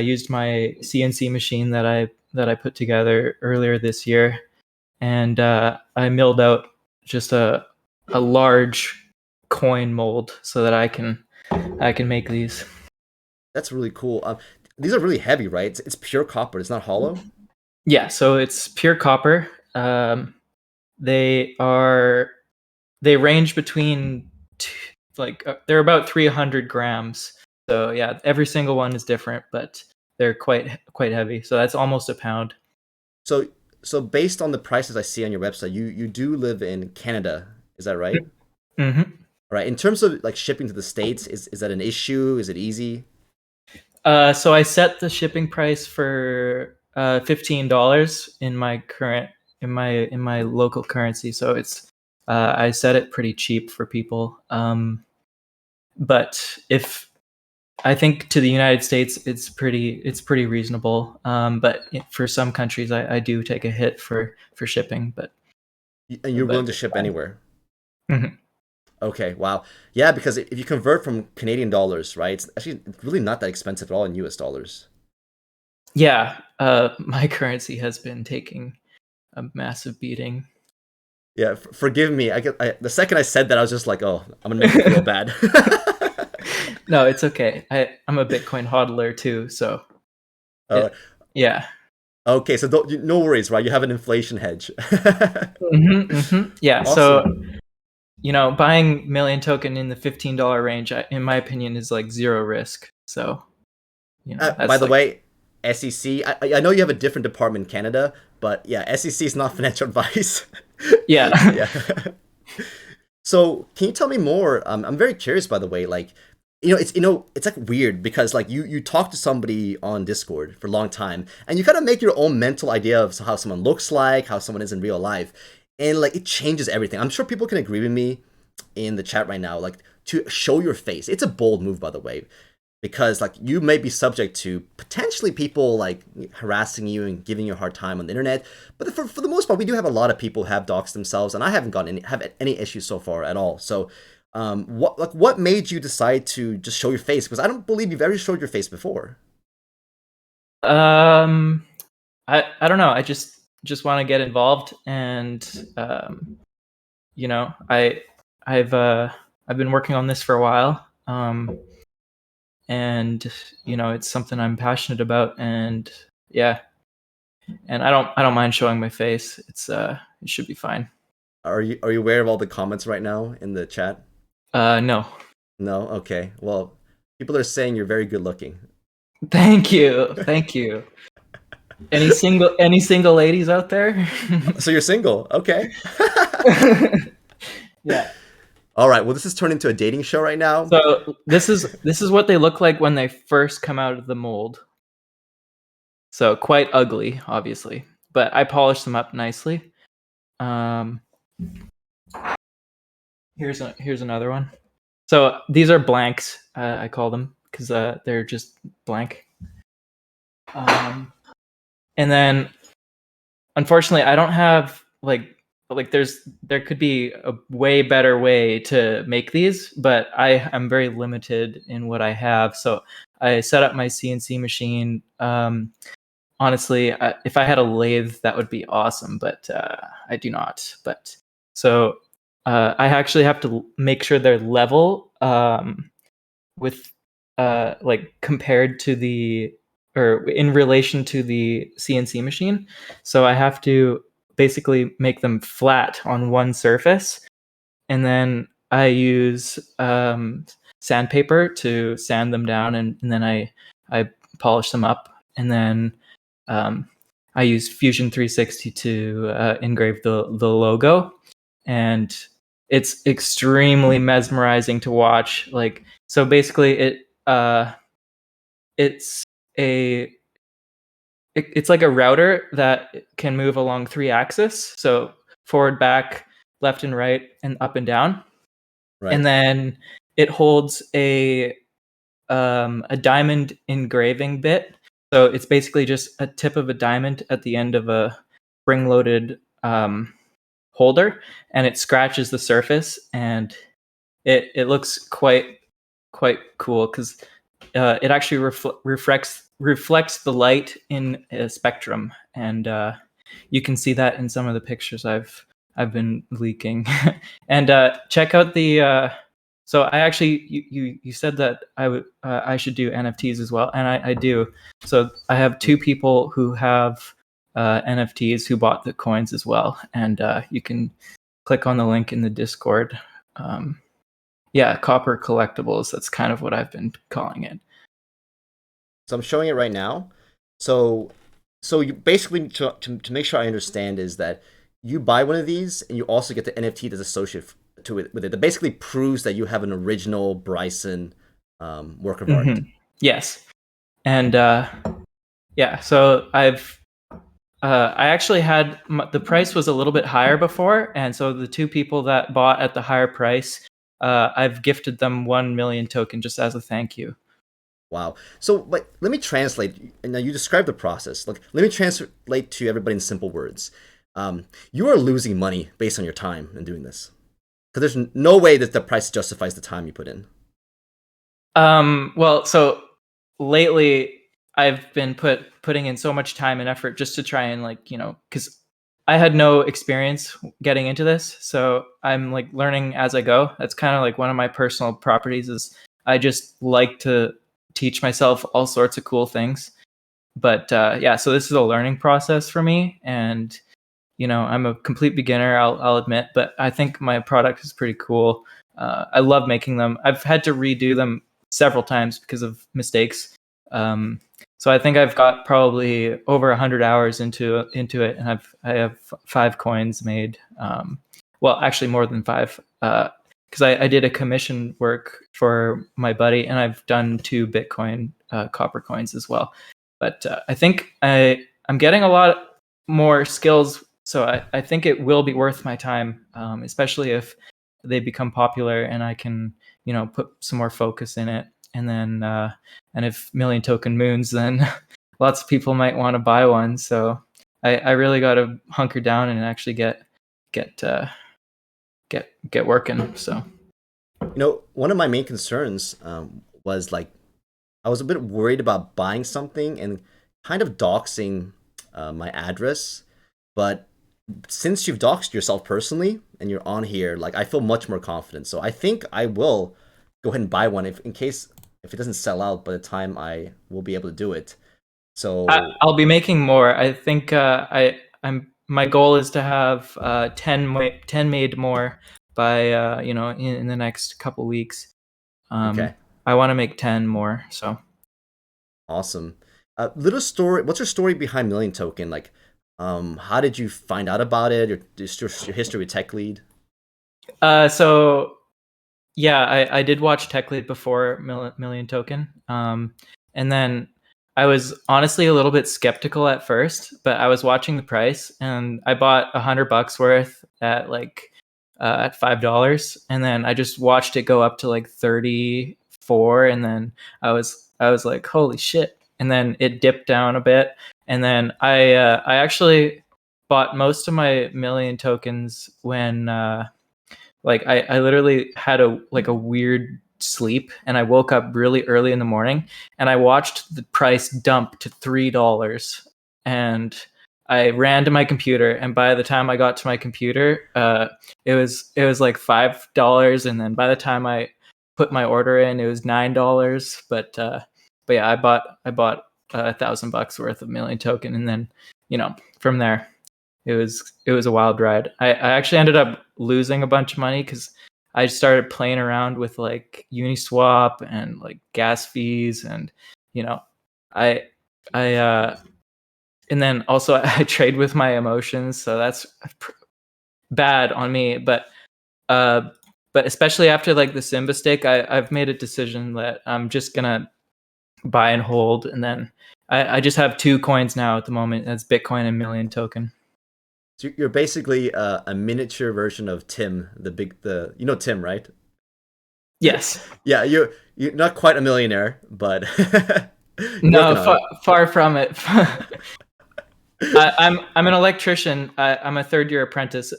used my CNC machine that I put together earlier this year, and I milled out just a large coin mold so that I can make these. That's really cool. These are really heavy, right? It's pure copper. It's not hollow. Yeah, so it's pure copper. They range between they're about 300 grams. So yeah, every single one is different, but they're quite heavy. So that's almost a pound. So based on the prices I see on your website, you do live in Canada, is that right? Mm-hmm. All right. In terms of like shipping to the States, is that an issue? Is it easy? So I set the shipping price for $15 in my local currency. So it's I set it pretty cheap for people. But if I think to the United States, it's pretty reasonable. But for some countries, I do take a hit for shipping. But And you're willing to ship anywhere? Mm-hmm. Okay, wow. Yeah, because if you convert from Canadian dollars, right, it's actually really not that expensive at all in US dollars. Yeah, my currency has been taking a massive beating. Yeah, forgive me. The second I said that, I was just like, oh, I'm going to make you feel bad. No, it's okay. I'm a Bitcoin hodler too, so yeah. Okay, so no worries, right? You have an inflation hedge. Yeah. Awesome. So buying million token in the $15 range, in my opinion, is like zero risk. So By that's the like way, SEC, I know you have a different department in Canada, but yeah, SEC is not financial advice. yeah. Yeah. So can you tell me more? I'm very curious, by the way. Like, it's like weird because like you talk to somebody on Discord for a long time, and you kind of make your own mental idea of how someone looks like, how someone is in real life, and like it changes everything. I'm sure people can agree with me in the chat right now. Like to show your face, it's a bold move, by the way, because like you may be subject to potentially people like harassing you and giving you a hard time on the internet, but for the most part we do have a lot of people who have doxed themselves, and I haven't gotten any issues so far at all. So what made you decide to just show your face? Because I don't believe you've ever showed your face before. um, I don't know. I just want to get involved, and you know, I I've been working on this for a while. And it's something I'm passionate about, and yeah, and I don't mind showing my face. It should be fine. Are you aware of all the comments right now in the chat? No. No? Okay. Well, people are saying you're very good looking. Thank you. Thank you. Any single ladies out there? So you're single. Okay. Yeah. All right. Well, this is turned into a dating show right now. So this is what they look like when they first come out of the mold. So quite ugly, obviously, but I polished them up nicely. Um, here's another one. So these are blanks. I call them because they're just blank. And then, unfortunately, I don't have like there could be a way better way to make these, but I am very limited in what I have. So I set up my CNC machine. Honestly, if I had a lathe, that would be awesome, but I do not. But so I actually have to make sure they're level with like compared to the or in relation to the CNC machine. So I have to basically make them flat on one surface, and then I use sandpaper to sand them down, and then I polish them up, and then I use Fusion 360 to engrave the logo, and it's extremely mesmerizing to watch. Like, so basically, it's a it's like a router that can move along 3 axes, so forward, back, left and right, and up and down. Right. And then it holds a diamond engraving bit. So it's basically just a tip of a diamond at the end of a spring-loaded holder, and it scratches the surface, and it looks quite cool because it actually reflects the light in a spectrum, and you can see that in some of the pictures I've been leaking. And check out the. So I actually you said that I should do NFTs as well, and I do. So I have 2 people who have NFTs who bought the coins as well, and you can click on the link in the Discord. Yeah, Copper Collectibles. That's kind of what I've been calling it. So I'm showing it right now. So you basically to make sure I understand is that you buy one of these and you also get the NFT that's associated to it with it. That basically proves that you have an original Bryson work of art. Yes, and yeah. So I actually had the price was a little bit higher before, and so the 2 people that bought at the higher price, I've gifted them 1 million token just as a thank you. Wow. So, but let me translate. Now you described the process. Look, let me translate to everybody in simple words. You are losing money based on your time in doing this, because there's no way that the price justifies the time you put in. Well, so lately I've been putting in so much time and effort just to try and because I had no experience getting into this, so I'm like learning as I go. That's kind of like one of my personal properties is I just like to teach myself all sorts of cool things. but yeah, so this is a learning process for me, and I'm a complete beginner, I'll admit, but I think my product is pretty cool. I love making them. I've had to redo them several times because of mistakes. So I think I've got probably over 100 hours into it, and I have 5 coins made. Well, actually more than 5, because I did a commission work for my buddy, and I've done 2 Bitcoin copper coins as well. But I think I'm getting a lot more skills, so I think it will be worth my time, especially if they become popular and I can put some more focus in it. And then and if million token moons, then lots of people might want to buy one. So I really got to hunker down and actually get working. So One of my main concerns was like I was a bit worried about buying something and kind of doxing my address, but since you've doxed yourself personally and you're on here, like I feel much more confident. So I think I will go ahead and buy one if it doesn't sell out by the time I will be able to do it. So I'll be making more. I think my goal is to have 10 made more by in the next couple weeks. okay, I want to make 10 more. So awesome. Little story. What's your story behind Million Token? Like, how did you find out about it? Your history with TechLead? So yeah, I did watch TechLead before Million Token, and then I was honestly a little bit skeptical at first, but I was watching the price, and I bought $100 worth at at $5, and then I just watched it go up to like 34, and then I was like, holy shit! And then it dipped down a bit, and then I actually bought most of my Million tokens when. I literally had a weird sleep, and I woke up really early in the morning, and I watched the price dump to $3, and I ran to my computer, and by the time I got to my computer, it was like $5, and then by the time I put my order in, it was $9. But yeah, I bought $1,000 worth of Million token, and then from there it was a wild ride. I actually ended up losing a bunch of money because I started playing around with like Uniswap and like gas fees, and I I and then also I trade with my emotions, so that's bad on me. Uh, but especially after like the Simba stake, I've made a decision that I'm just gonna buy and hold, and then I just have 2 coins now at the moment. That's Bitcoin and Million token. So you're basically a miniature version of Tim, Tim, right? Yes. Yeah, you're not quite a millionaire, but No, far from it. I'm an electrician. I'm a 3rd-year apprentice.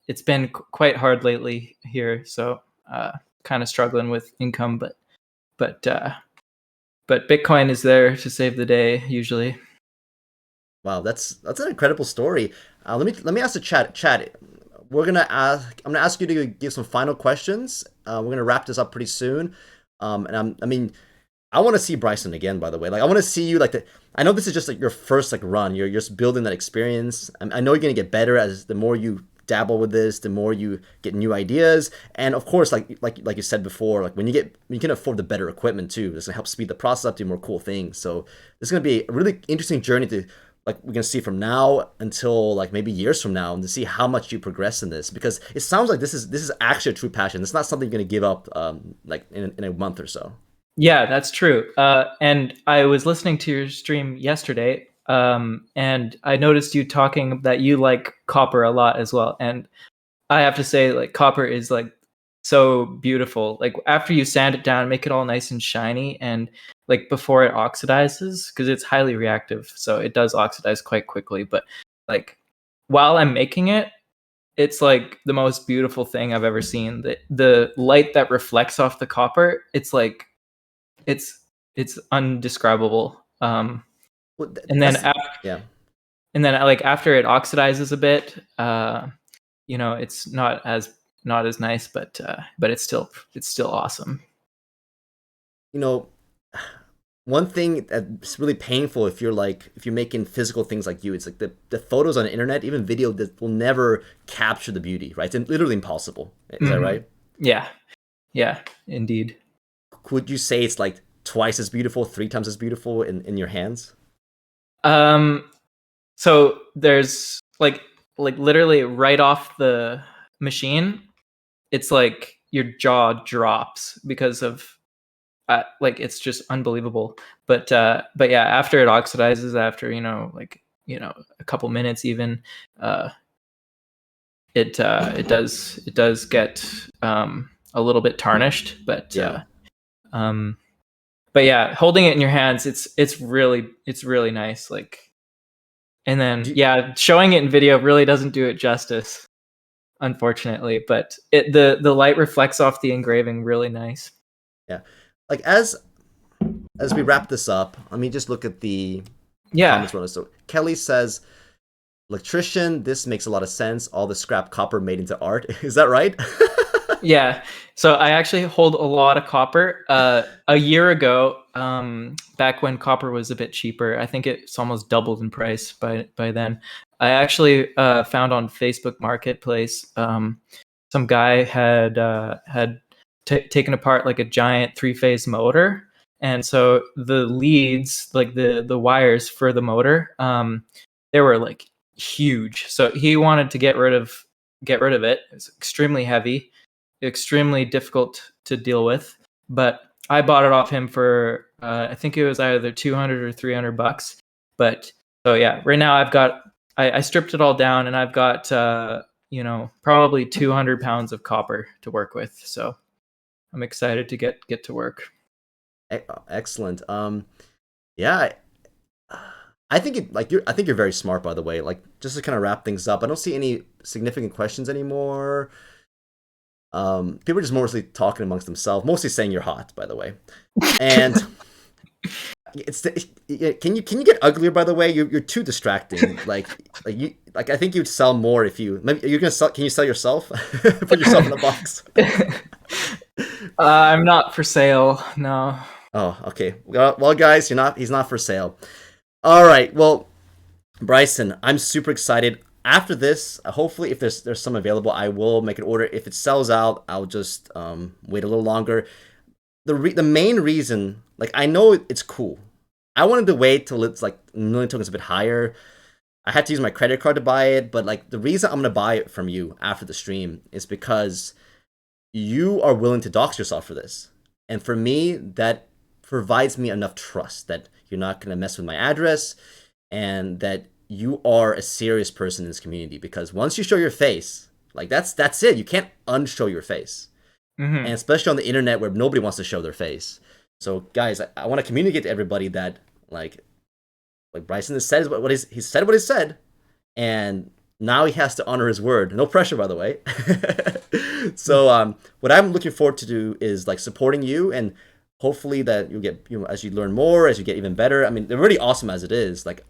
It's been quite hard lately here, so kind of struggling with income, but Bitcoin is there to save the day usually. Wow, that's an incredible story. Let me ask the chat. I'm gonna ask you to give some final questions. We're gonna wrap this up pretty soon. I want to see Bryson again. By the way, like I want to see you I know this is just like your first like run. You're just building that experience. I know you're gonna get better as the more you dabble with this, the more you get new ideas, and of course, like you said before, like when you can afford the better equipment too. It's gonna help speed the process up, do more cool things. So this is gonna be a really interesting journey to like we're gonna see from now until like maybe years from now, and to see how much you progress in this, because it sounds like this is actually a true passion. It's not something you're gonna give up like in a month or so. Yeah, that's true. And I was listening to your stream yesterday, and I noticed you talking that you like copper a lot as well. And I have to say, like, copper is like so beautiful. Like after you sand it down, make it all nice and shiny, and like before it oxidizes, because it's highly reactive, so it does oxidize quite quickly. But like while I'm making it, it's like the most beautiful thing I've ever seen. The light that reflects off the copper, it's undescribable. Well, And then yeah. and then like after it oxidizes a bit, it's not as nice, but it's still awesome. You know, one thing that's really painful if you're making physical things like you, it's like the photos on the internet, even video, that will never capture the beauty, right? It's literally impossible. Is that right? Yeah, indeed. Could you say it's like twice as beautiful, 3 times as beautiful in your hands? So there's like literally right off the machine, it's like your jaw drops because of like it's just unbelievable. But yeah, after it oxidizes, after a couple minutes even, it does get a little bit tarnished. But but yeah, holding it in your hands, it's really nice. Like, and then showing it in video really doesn't do it justice, unfortunately. But the light reflects off the engraving really nice. Yeah, like as we wrap this up, let me just look at the comments. So Kelly says, "Electrician, this makes a lot of sense. All the scrap copper made into art." Is that right? Yeah. So I actually hold a lot of copper. A year ago, back when copper was a bit cheaper, I think it's almost doubled in price by then. I actually found on Facebook Marketplace, some guy had taken apart like a giant 3-phase motor, and so the leads, like the wires for the motor, they were like huge. So he wanted to get rid of it. It's extremely heavy, extremely difficult to deal with, but I bought it off him for I think it was either 200 or $300. But so yeah, right now I stripped it all down, and I've got probably 200 pounds of copper to work with. So I'm excited to get to work. Excellent. Yeah, I think I think you're very smart, by the way. Like, just to kind of wrap things up, I don't see any significant questions anymore. People are just mostly talking amongst themselves, mostly saying you're hot, by the way. And can you get uglier, by the way? You're too distracting. Like I think you'd sell more if you maybe you're gonna sell. Can you sell yourself? Put yourself in the box. I'm not for sale. No. Oh, okay. Well, guys, he's not for sale. All right. Well, Bryson, I'm super excited. After this, hopefully, if there's some available, I will make an order. If it sells out, I'll just wait a little longer. The main reason, like, I know it's cool. I wanted to wait till it's like a million tokens a bit higher. I had to use my credit card to buy it, but like the reason I'm gonna buy it from you after the stream is because you are willing to dox yourself for this, and for me, that provides me enough trust that you're not gonna mess with my address, and that you are a serious person in this community. Because once you show your face, like that's it. You can't unshow your face, and especially on the internet where nobody wants to show their face. So, guys, I want to communicate to everybody that like Bryson said what he said, and now he has to honor his word. No pressure, by the way. So, what I'm looking forward to do is like supporting you, and hopefully that you'll get, as you learn more, as you get even better. I mean, they're really awesome as it is. Like,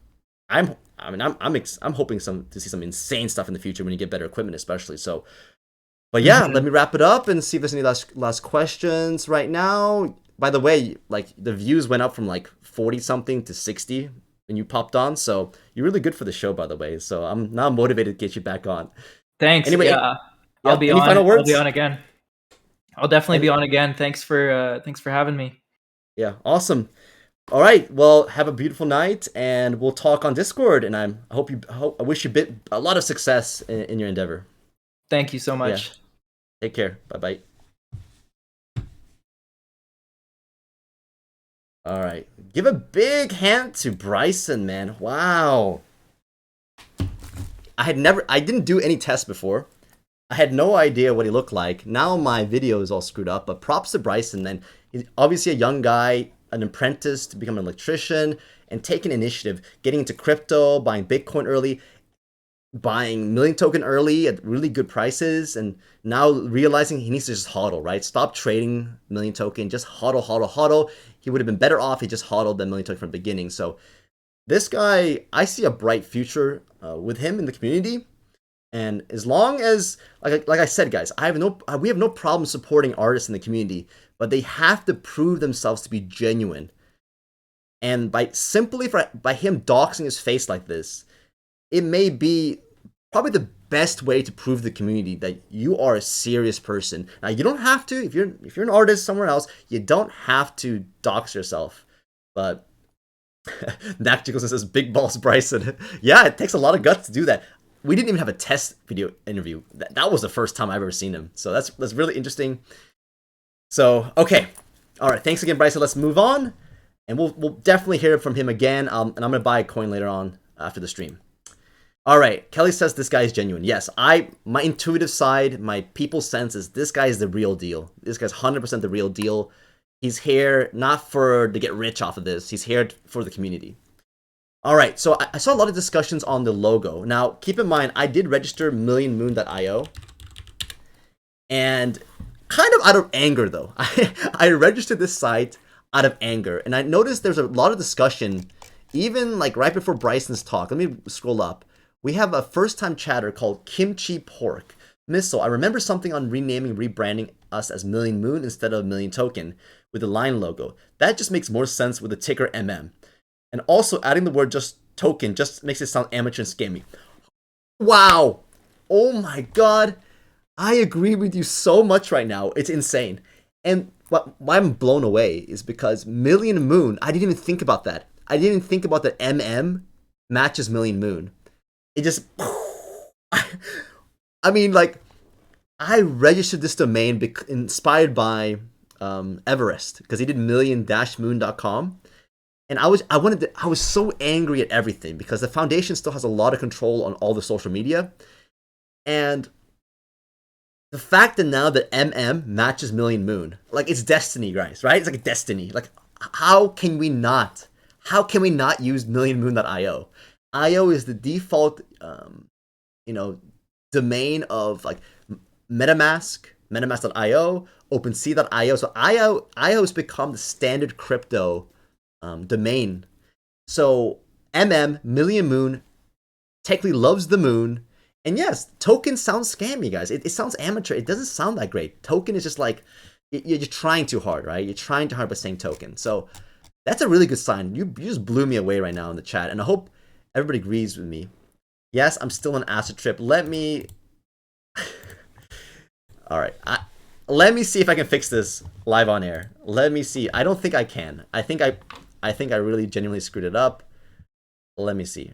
I'm hoping to see some insane stuff in the future when you get better equipment, especially. So, but yeah, let me wrap it up and see if there's any last questions right now. By the way, like the views went up from like 40 something to 60 when you popped on, so you're really good for the show, by the way. So I'm now motivated to get you back on. Thanks. Anyway, I'll be any on. final words? I'll be on again. I'll definitely be on again. Thanks for having me. Yeah, awesome. All right, well, have a beautiful night, and we'll talk on Discord. And I wish you a lot of success in your endeavor. Thank you so much. Yeah. Take care. Bye-bye. All right. Give a big hand to Bryson, man. Wow. I didn't do any tests before. I had no idea what he looked like. Now my video is all screwed up, but props to Bryson, man. He's obviously a young guy, an apprentice to become an electrician, and taking initiative, getting into crypto, buying Bitcoin early, buying million token early at really good prices, and now realizing he needs to just hodl, right? Stop trading million token, just hodl. He would have been better off if he just hodled the million token from the beginning. So this guy, I see a bright future with him in the community. And as long as, like I said, guys, we have no problem supporting artists in the community, but they have to prove themselves to be genuine. And by him doxing his face like this, it may be probably the best way to prove to the community that you are a serious person. Now, you don't have to, if you're an artist somewhere else, you don't have to dox yourself. But Knack Jiggleston says, big balls Bryson. Yeah, it takes a lot of guts to do that. We didn't even have a test video interview. That was the first time I've ever seen him. So that's really interesting. So, okay. All right, thanks again, Bryson. Let's move on. And we'll definitely hear from him again. And I'm going to buy a coin later on after the stream. All right, Kelly says this guy is genuine. Yes, my intuitive side, my people sense is this guy is the real deal. This guy's 100% the real deal. He's here not to get rich off of this. He's here for the community. All right, so I saw a lot of discussions on the logo. Now, keep in mind, I did register millionmoon.io. And kind of out of anger, though. I registered this site out of anger. And I noticed there's a lot of discussion, even like right before Bryson's talk. Let me scroll up. We have a first-time chatter called Kimchi Pork. Missile, I remember something on rebranding us as Million Moon instead of Million Token with the Lion logo. That just makes more sense with the ticker MM. And also adding the word just token just makes it sound amateur and scammy. Wow. Oh my God. I agree with you so much right now. It's insane. And why I'm blown away is because Million Moon, I didn't even think about that. I didn't even think about that MM matches Million Moon. It just, I mean, like, I registered this domain inspired by Everest because he did million-moon.com. And I was so angry at everything because the foundation still has a lot of control on all the social media. And the fact that now that MM matches Million Moon, like, it's destiny, guys, right? It's like a destiny. Like, how can we not use millionmoon.io? IO is the default, domain of like MetaMask.io, OpenSea.io. So IO has become the standard crypto domain. So Million Moon, TechLead loves the moon. And yes, token sounds scammy, guys. It sounds amateur. It doesn't sound that great. Token is just like, you're trying too hard, right? You're trying too hard by saying token. So that's a really good sign. You just blew me away right now in the chat. And I hope everybody agrees with me. Yes, I'm still on acid trip. Let me... All right. Let me see if I can fix this live on air. Let me see. I don't think I can. I think I really genuinely screwed it up. Let me see.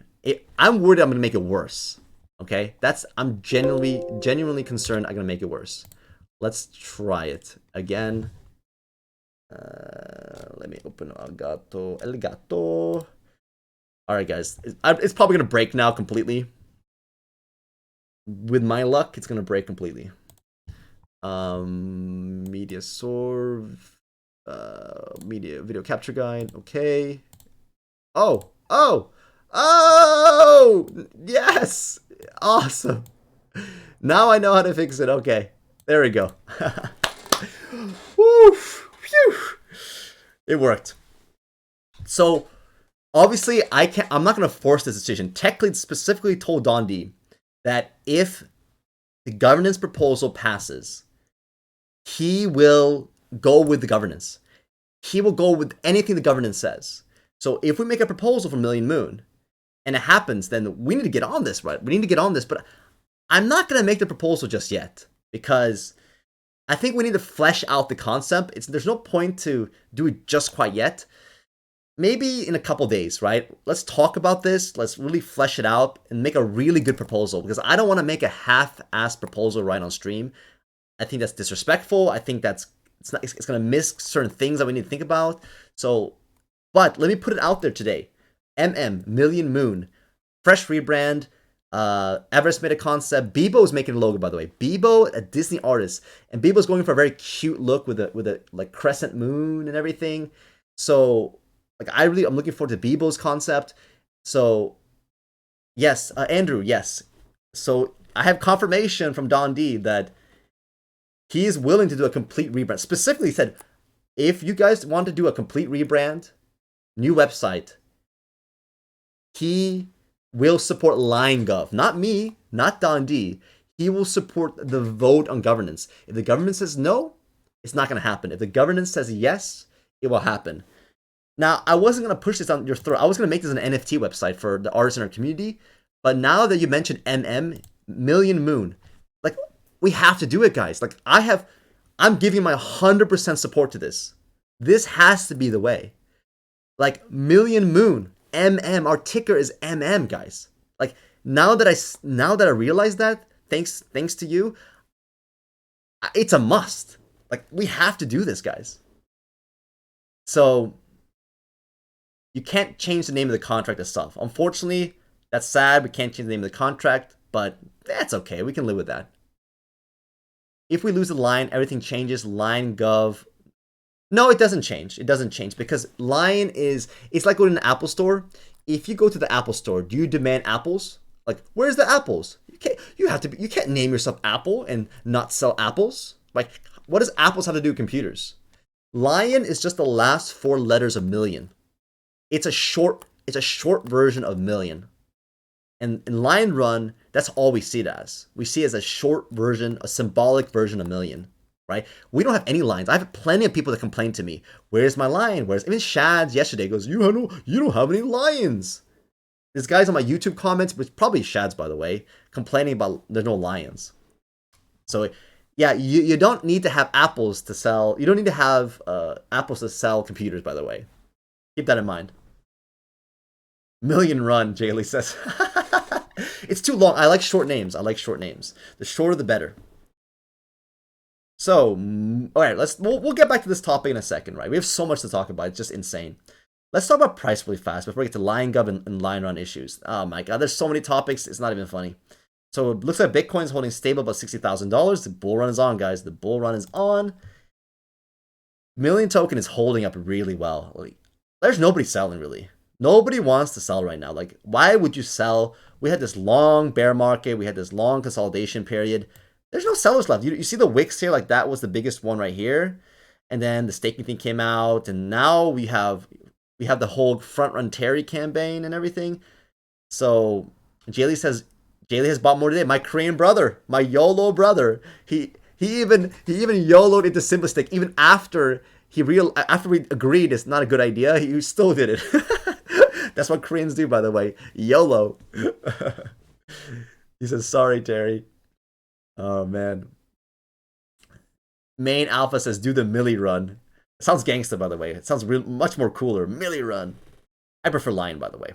I'm worried I'm going to make it worse. Okay? I'm genuinely concerned I'm going to make it worse. Let's try it again. Let me open El Gato. All right, guys. It's probably going to break now completely. With my luck, it's going to break completely. Media Sorve. Media Video Capture Guide. Okay. Oh! Yes! Awesome. Now I know how to fix it. Okay. There we go. Woo! Phew. It worked. So, obviously, I'm not going to force this decision. TechLead specifically told Don D that if the governance proposal passes, he will go with the governance. He will go with anything the governance says. So if we make a proposal for Million Moon and it happens, then we need to get on this, right? We need to get on this, but I'm not going to make the proposal just yet because I think we need to flesh out the concept. There's no point to do it just quite yet. Maybe in a couple days, right? Let's talk about this. Let's really flesh it out and make a really good proposal because I don't want to make a half-assed proposal right on stream. I think that's disrespectful. I think it's going to miss certain things that we need to think about. So, but let me put it out there today. Million Moon, fresh rebrand. Everest made a concept. Beebo is making a logo, by the way. Beebo, a Disney artist, and Beebo's going for a very cute look with a like crescent moon and everything. So, like, I'm looking forward to Beebo's concept. So, yes, Andrew, yes. So I have confirmation from Don D that he is willing to do a complete rebrand. Specifically said, if you guys want to do a complete rebrand, new website, he will support LionGov. Not me, not Don D. He will support the vote on governance. If the government says no, it's not going to happen. If the governance says yes, it will happen. Now, I wasn't going to push this down your throat. I was going to make this an NFT website for the artists in our community. But now that you mentioned Million Moon, like, we have to do it, guys. Like, I'm giving my 100% support to this. This has to be the way. Like, Million Moon, our ticker is guys. Like, now that I realize that, thanks to you, it's a must. Like, we have to do this, guys. So you can't change the name of the contract itself. Unfortunately, that's sad. We can't change the name of the contract, but that's okay. We can live with that. If we lose the line, everything changes. LionGov. No, it doesn't change. It doesn't change because Lion it's like going to an Apple store. If you go to the Apple store, do you demand apples? Like, where's the apples? You can't name yourself Apple and not sell apples. Like, what does apples have to do with computers? Lion is just the last 4 letters of million. It's a short version of million. And in LionRun, that's all we see it as. We see it as a short version, a symbolic version of million, right? We don't have any lines. I have plenty of people that complain to me, where's my lion? Even Shads yesterday goes, you don't have any lions. There's guys on my YouTube comments, which probably Shads, by the way, complaining about there's no lions. So yeah, you don't need to have apples to sell. You don't need to have apples to sell computers, by the way. Keep that in mind. Million Run, Jaylee says. It's too long. I like short names. The shorter, the better. So, all right, we'll get back to this topic in a second, right? We have so much to talk about. It's just insane. Let's talk about price really fast before we get to LionGov and LionRun issues. Oh my God, there's so many topics. It's not even funny. So it looks like Bitcoin's holding stable about $60,000. The bull run is on, guys. The bull run is on. Million token is holding up really well. Like, there's nobody selling really. Nobody wants to sell right now. Like, why would you sell? We had this long bear market. We had this long consolidation period. There's no sellers left. You see the wicks here? Like, that was the biggest one right here. And then the staking thing came out. And now we have the whole front run Terry campaign and everything. So Jaylee has bought more today. My Korean brother, my YOLO brother, he even YOLO'd into Simplistic even after after we agreed it's not a good idea. He still did it. That's what Koreans do, by the way. YOLO. He says, sorry, Terry. Oh, man. Main Alpha says, do the Millie run. It sounds gangsta, by the way. It sounds much more cooler. Millie run. I prefer Lion, by the way.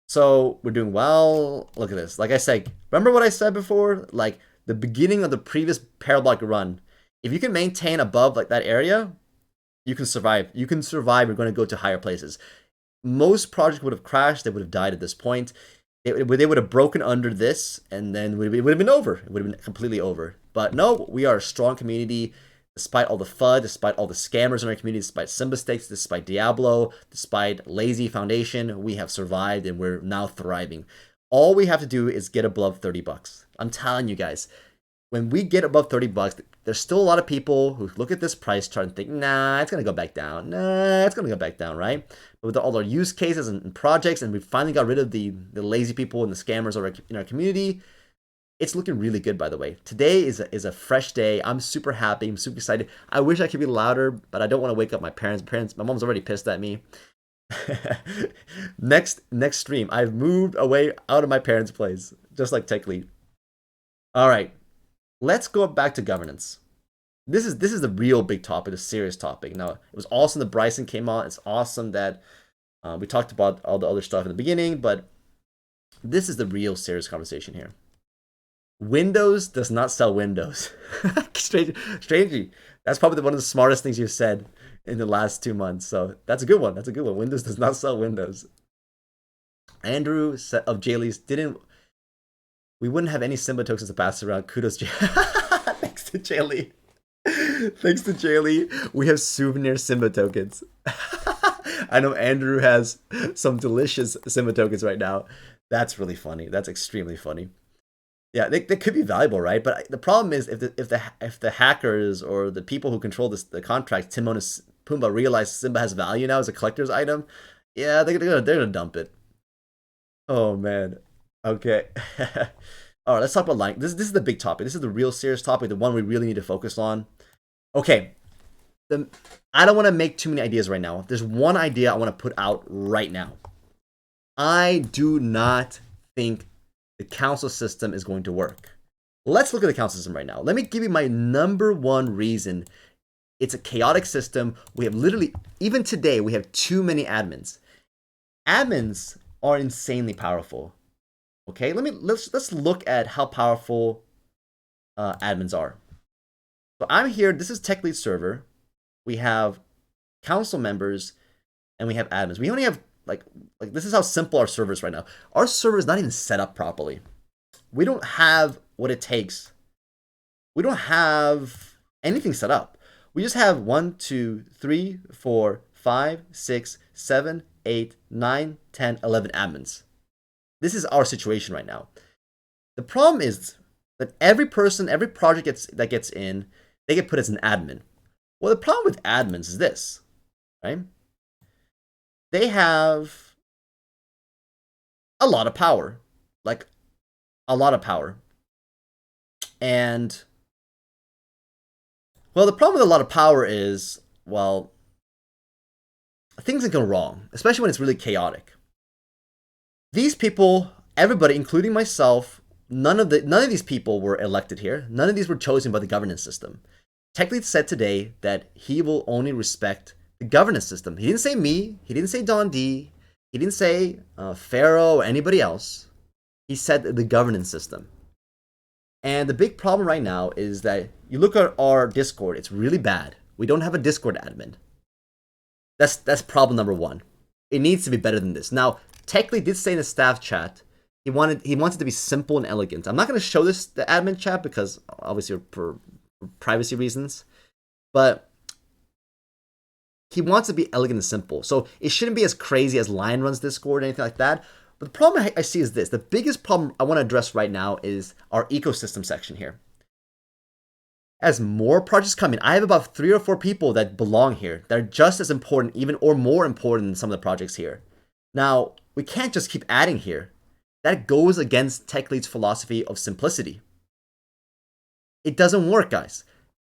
So, we're doing well. Look at this. Like I said, remember what I said before? Like, the beginning of the previous parabolic run. If you can maintain above like that area, you can survive. You can survive. You're going to go to higher places. Most projects would have crashed. They would have died at this point. They would have broken under this, and then it would have been over. It would have been completely over. But no, we are a strong community. Despite all the FUD, despite all the scammers in our community, despite Simba Stakes, despite Diablo, despite Lazy Foundation, we have survived and we're now thriving. All we have to do is get above $30. I'm telling you guys, when we get above $30, there's still a lot of people who look at this price chart and think, nah, it's going to go back down. Nah, it's going to go back down, right? But with all our use cases and projects, and we finally got rid of the lazy people and the scammers in our community, it's looking really good, by the way. Today is a fresh day. I'm super happy. I'm super excited. I wish I could be louder, but I don't want to wake up my parents. My mom's already pissed at me. Next stream, I've moved away out of my parents' place, just like TechLead. All right. Let's go back to governance. This is the real big topic, the serious topic. Now, it was awesome that Bryson came on. It's awesome that we talked about all the other stuff in the beginning, but this is the real serious conversation here. Windows does not sell Windows. Strangely, that's probably one of the smartest things you've said in the last 2 months. So that's a good one. Windows does not sell Windows. Andrew of Jaylee's we wouldn't have any Simba tokens to pass around. Kudos, thanks to Jaylee. Thanks to Jaylee, we have souvenir Simba tokens. I know Andrew has some delicious Simba tokens right now. That's really funny. That's extremely funny. Yeah, they could be valuable, right? But the problem is if the hackers or the people who control the contract, Timon and Pumbaa, realize Simba has value now as a collector's item, yeah, they're gonna dump it. Oh man. Okay. All right, let's talk about Lion. This is the big topic. This is the real serious topic, the one we really need to focus on. Okay. I don't want to make too many ideas right now. There's one idea I want to put out right now. I do not think the council system is going to work. Let's look at the council system right now. Let me give you my number one reason. It's a chaotic system. We have literally, even today, we have too many admins. Admins are insanely powerful. Okay, let's look at how powerful admins are. So I'm here. This is TechLead server. We have council members, and we have admins. We only have like this is how simple our server is right now. Our server is not even set up properly. We don't have what it takes. We don't have anything set up. We just have 1, 2, 3, 4, 5, 6, 7, 8, 9, 10, 11 admins. This is our situation right now. The problem is that every project that gets in, they get put as an admin. Well, the problem with admins is this, right? They have a lot of power, like a lot of power. And, well, the problem with a lot of power is, well, things can go wrong, especially when it's really chaotic. These people, everybody, including myself, none of these people were elected here. None of these were chosen by the governance system. TechLead said today that he will only respect the governance system. He didn't say me. He didn't say Don D. He didn't say Pharaoh or anybody else. He said the governance system. And the big problem right now is that you look at our Discord. It's really bad. We don't have a Discord admin. That's problem number one. It needs to be better than this. Now, TechLead did say in the staff chat he wanted it to be simple and elegant. I'm not going to show this the admin chat because obviously for privacy reasons, but he wants it to be elegant and simple. So it shouldn't be as crazy as LionRun's Discord or anything like that. But the problem I see is this. The biggest problem I want to address right now is our ecosystem section here. As more projects come in, I have about 3 or 4 people that belong here. They're just as important, even or more important than some of the projects here. Now, we can't just keep adding here. That goes against TechLead's philosophy of simplicity. It doesn't work, guys.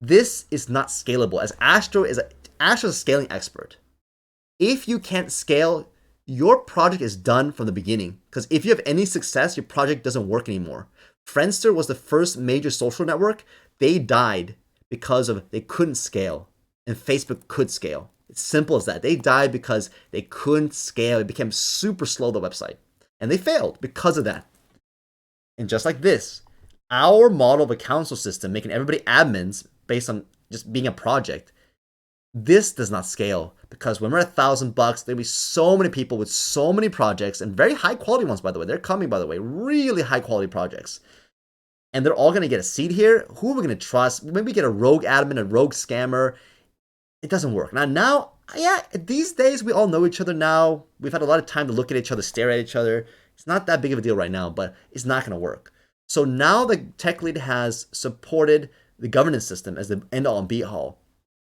This is not scalable. As Astro is a scaling expert. If you can't scale, your project is done from the beginning. Because if you have any success, your project doesn't work anymore. Friendster was the first major social network. They died because they couldn't scale. And Facebook could scale. It's simple as that. They died because they couldn't scale. It became super slow, the website. And they failed because of that. And just like this, our model of a council system, making everybody admins based on just being a project, this does not scale. Because when we're at $1,000, there'll be so many people with so many projects, and very high quality ones, by the way. They're coming, by the way, really high quality projects. And they're all going to get a seat here. Who are we going to trust? Maybe get a rogue admin, a rogue scammer. It doesn't work. Now, yeah, these days we all know each other now. We've had a lot of time to look at each other, stare at each other. It's not that big of a deal right now, but it's not going to work. So now the TechLead has supported the governance system as the end-all and be-all.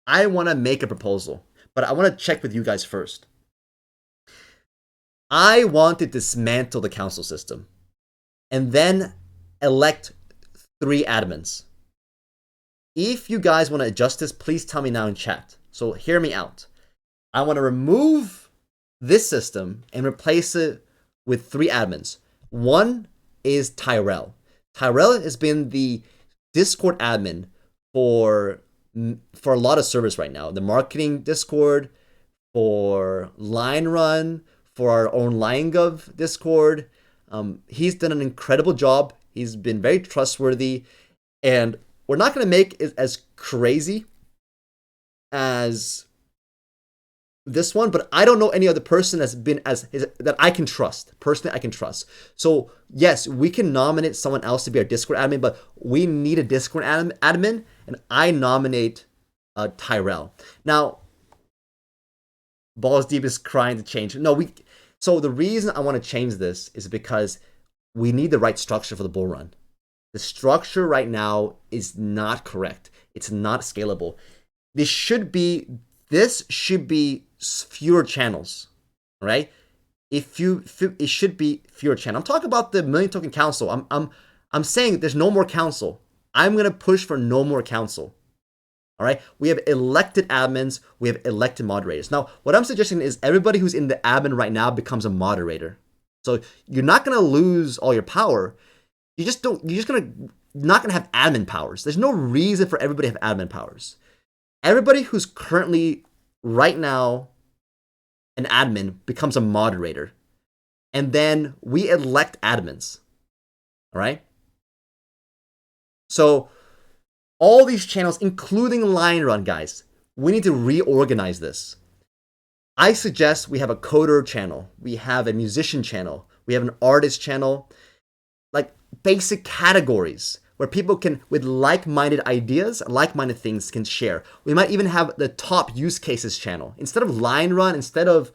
I want to make a proposal, but I want to check with you guys first. I want to dismantle the council system and then elect 3 admins. If you guys want to adjust this, please tell me now in chat. So hear me out. I want to remove this system and replace it with 3 admins. One is Tyrell. Tyrell has been the Discord admin for a lot of servers right now. The marketing Discord, for LionRun, for our own LionGov Discord. He's done an incredible job. He's been very trustworthy. And we're not going to make it as crazy as this one, but I don't know any other person that's been that I can trust. Personally, I can trust. So yes, we can nominate someone else to be our Discord admin, but we need a Discord admin, and I nominate Tyrell. Now, Balls Deep is crying to change. No, so the reason I want to change this is because we need the right structure for the bull run. The structure right now is not correct. It's not scalable. This should be fewer channels, right? It should be fewer channels. I'm talking about the Million Token Council. I'm saying there's no more council. I'm gonna push for no more council. All right, we have elected admins, we have elected moderators. Now, what I'm suggesting is everybody who's in the admin right now becomes a moderator. So you're not gonna lose all your power. You're just not gonna have admin powers. There's no reason for everybody to have admin powers. Everybody who's currently right now an admin becomes a moderator. And then we elect admins. All right? So all these channels, including LionRun, guys, we need to reorganize this. I suggest we have a coder channel. We have a musician channel. We have an artist channel. Like basic categories where people can, with like-minded ideas, like-minded things, can share. We might even have the top use cases channel. Instead of LionRun, instead of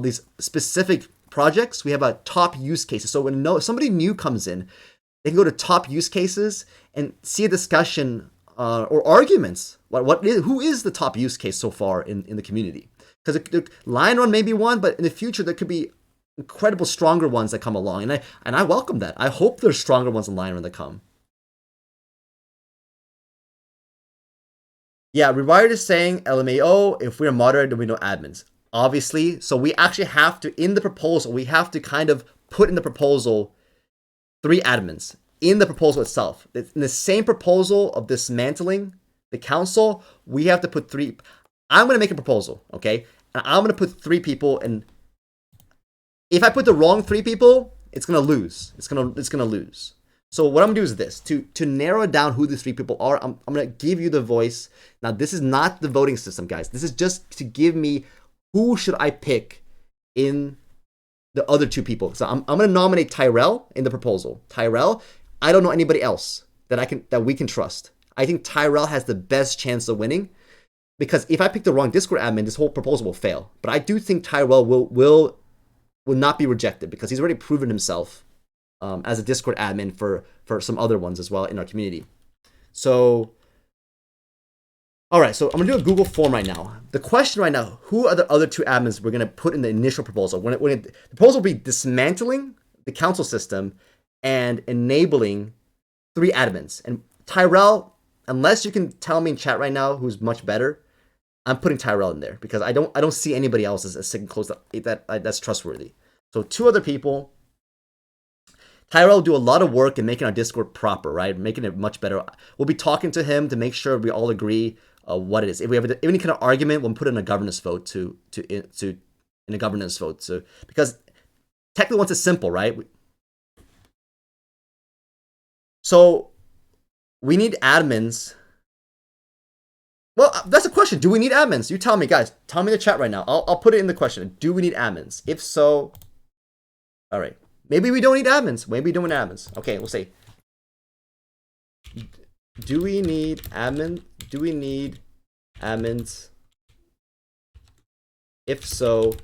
these specific projects, we have a top use cases. So when somebody new comes in, they can go to top use cases and see a discussion or arguments. Who is the top use case so far in the community? Because LionRun may be one, but in the future there could be incredible stronger ones that come along, and I welcome that. I hope there's stronger ones than LionRun that come. Yeah, Rewired is saying LMAO, if we're moderated, then we know admins. Obviously, so we actually have to, in the proposal, we have to kind of put in the proposal 3 admins in the proposal itself. In the same proposal of dismantling the council, we have to put 3. I'm going to make a proposal, okay? And I'm going to put 3 people, and if I put the wrong 3 people, it's going to lose. It's going to lose. So what I'm going to do is this. To narrow down who the 3 people are, I'm going to give you the voice. Now, this is not the voting system, guys. This is just to give me who should I pick in the other 2 people. So I'm going to nominate Tyrell in the proposal. Tyrell, I don't know anybody else that we can trust. I think Tyrell has the best chance of winning, because if I pick the wrong Discord admin, this whole proposal will fail. But I do think Tyrell will not be rejected, because he's already proven himself as a Discord admin for some other ones as well in our community. So, all right, so I'm gonna do a Google form right now. The question right now: who are the other 2 admins we're gonna put in the initial proposal? The proposal will be dismantling the council system and enabling 3 admins. And Tyrell, unless you can tell me in chat right now who's much better, I'm putting Tyrell in there, because I don't see anybody else as sitting close that's trustworthy. So 2 other people. Tyrell will do a lot of work in making our Discord proper, right? Making it much better. We'll be talking to him to make sure we all agree what it is. If we have any kind of argument, we'll put in a governance vote in a governance vote. So, because technically once it's simple, right? So we need admins. Well, that's a question. Do we need admins? You tell me, guys. Tell me in the chat right now. I'll put it in the question. Do we need admins? If so, all right. Maybe we don't need admins. Maybe we don't need admins. Okay, we'll say. Do we need admin? Do we need admins? If so,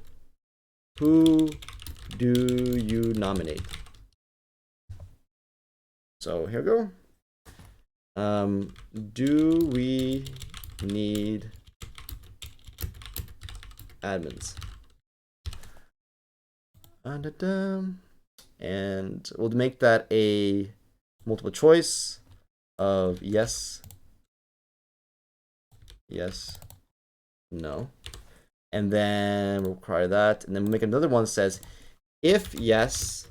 who do you nominate? So here we go. Do we need admins? And we'll make that a multiple choice of yes, no. And then we'll require that. And then we'll make another one that says, if yes,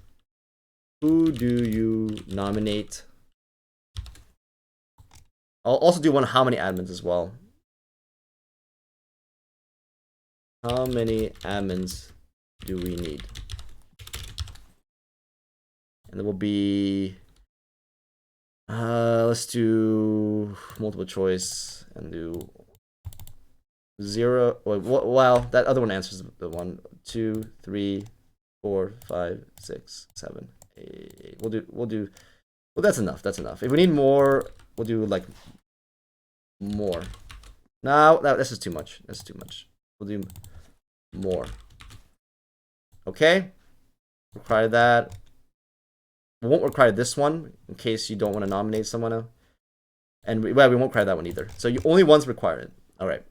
who do you nominate? I'll also do one how many admins as well. How many admins do we need? And there will be, let's do multiple choice and do 0. Well, that other one answers the 1, 2, 3, 4, 5, 6, 7, 8. We'll do. Well, that's enough. That's enough. If we need more, we'll do like more. No, that's just too much. That's too much. We'll do more. Okay. Require that. We won't require this one in case you don't want to nominate someone else. And we won't require that one either. So you only one's required. All right.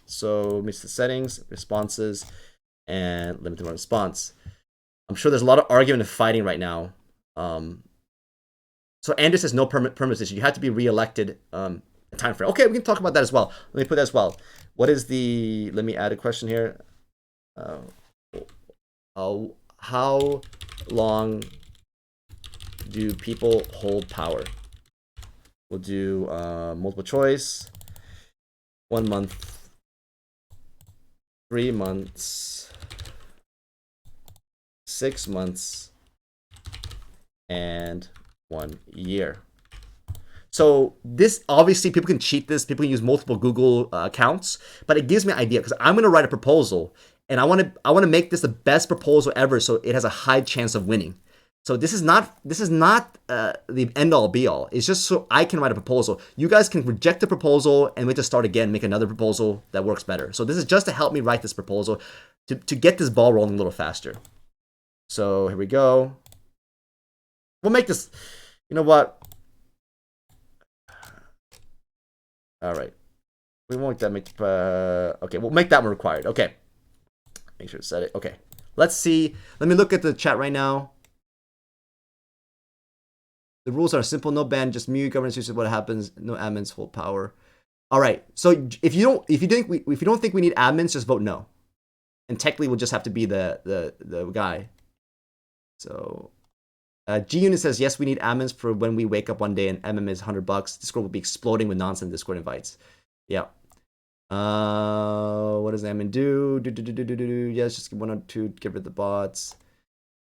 So mix the settings, responses, and limit the response. I'm sure there's a lot of argument and fighting right now. So Andrew says no permanent issue. You have to be reelected. time frame. Okay, we can talk about that as well. Let me put that as well. What is the? Let me add a question here. How long do people hold power? We'll do multiple choice. 1 month, 3 months, 6 months, and 1 year. So this, obviously, people can cheat this. People can use multiple Google accounts, but it gives me an idea because I'm going to write a proposal, and I want to make this the best proposal ever, so it has a high chance of winning. So this is not the end all be all. It's just so I can write a proposal. You guys can reject the proposal and we just start again, make another proposal that works better. So this is just to help me write this proposal to get this ball rolling a little faster. So here we go. We'll make this. You know what? All right. We won't make okay, we'll make that one required. Okay. Make sure to set it. Okay. Let's see. Let me look at the chat right now. The rules are simple: no ban, just mute governance use. What happens? No admins hold power. All right. So if you don't think we need admins, just vote no. And TechLead will just have to be the guy. So G-Unit says yes, we need admins for when we wake up one day and MM is $100. Discord will be exploding with nonsense Discord invites. Yeah. What does admin do? Yes, just 1 or 2. Get rid of the bots.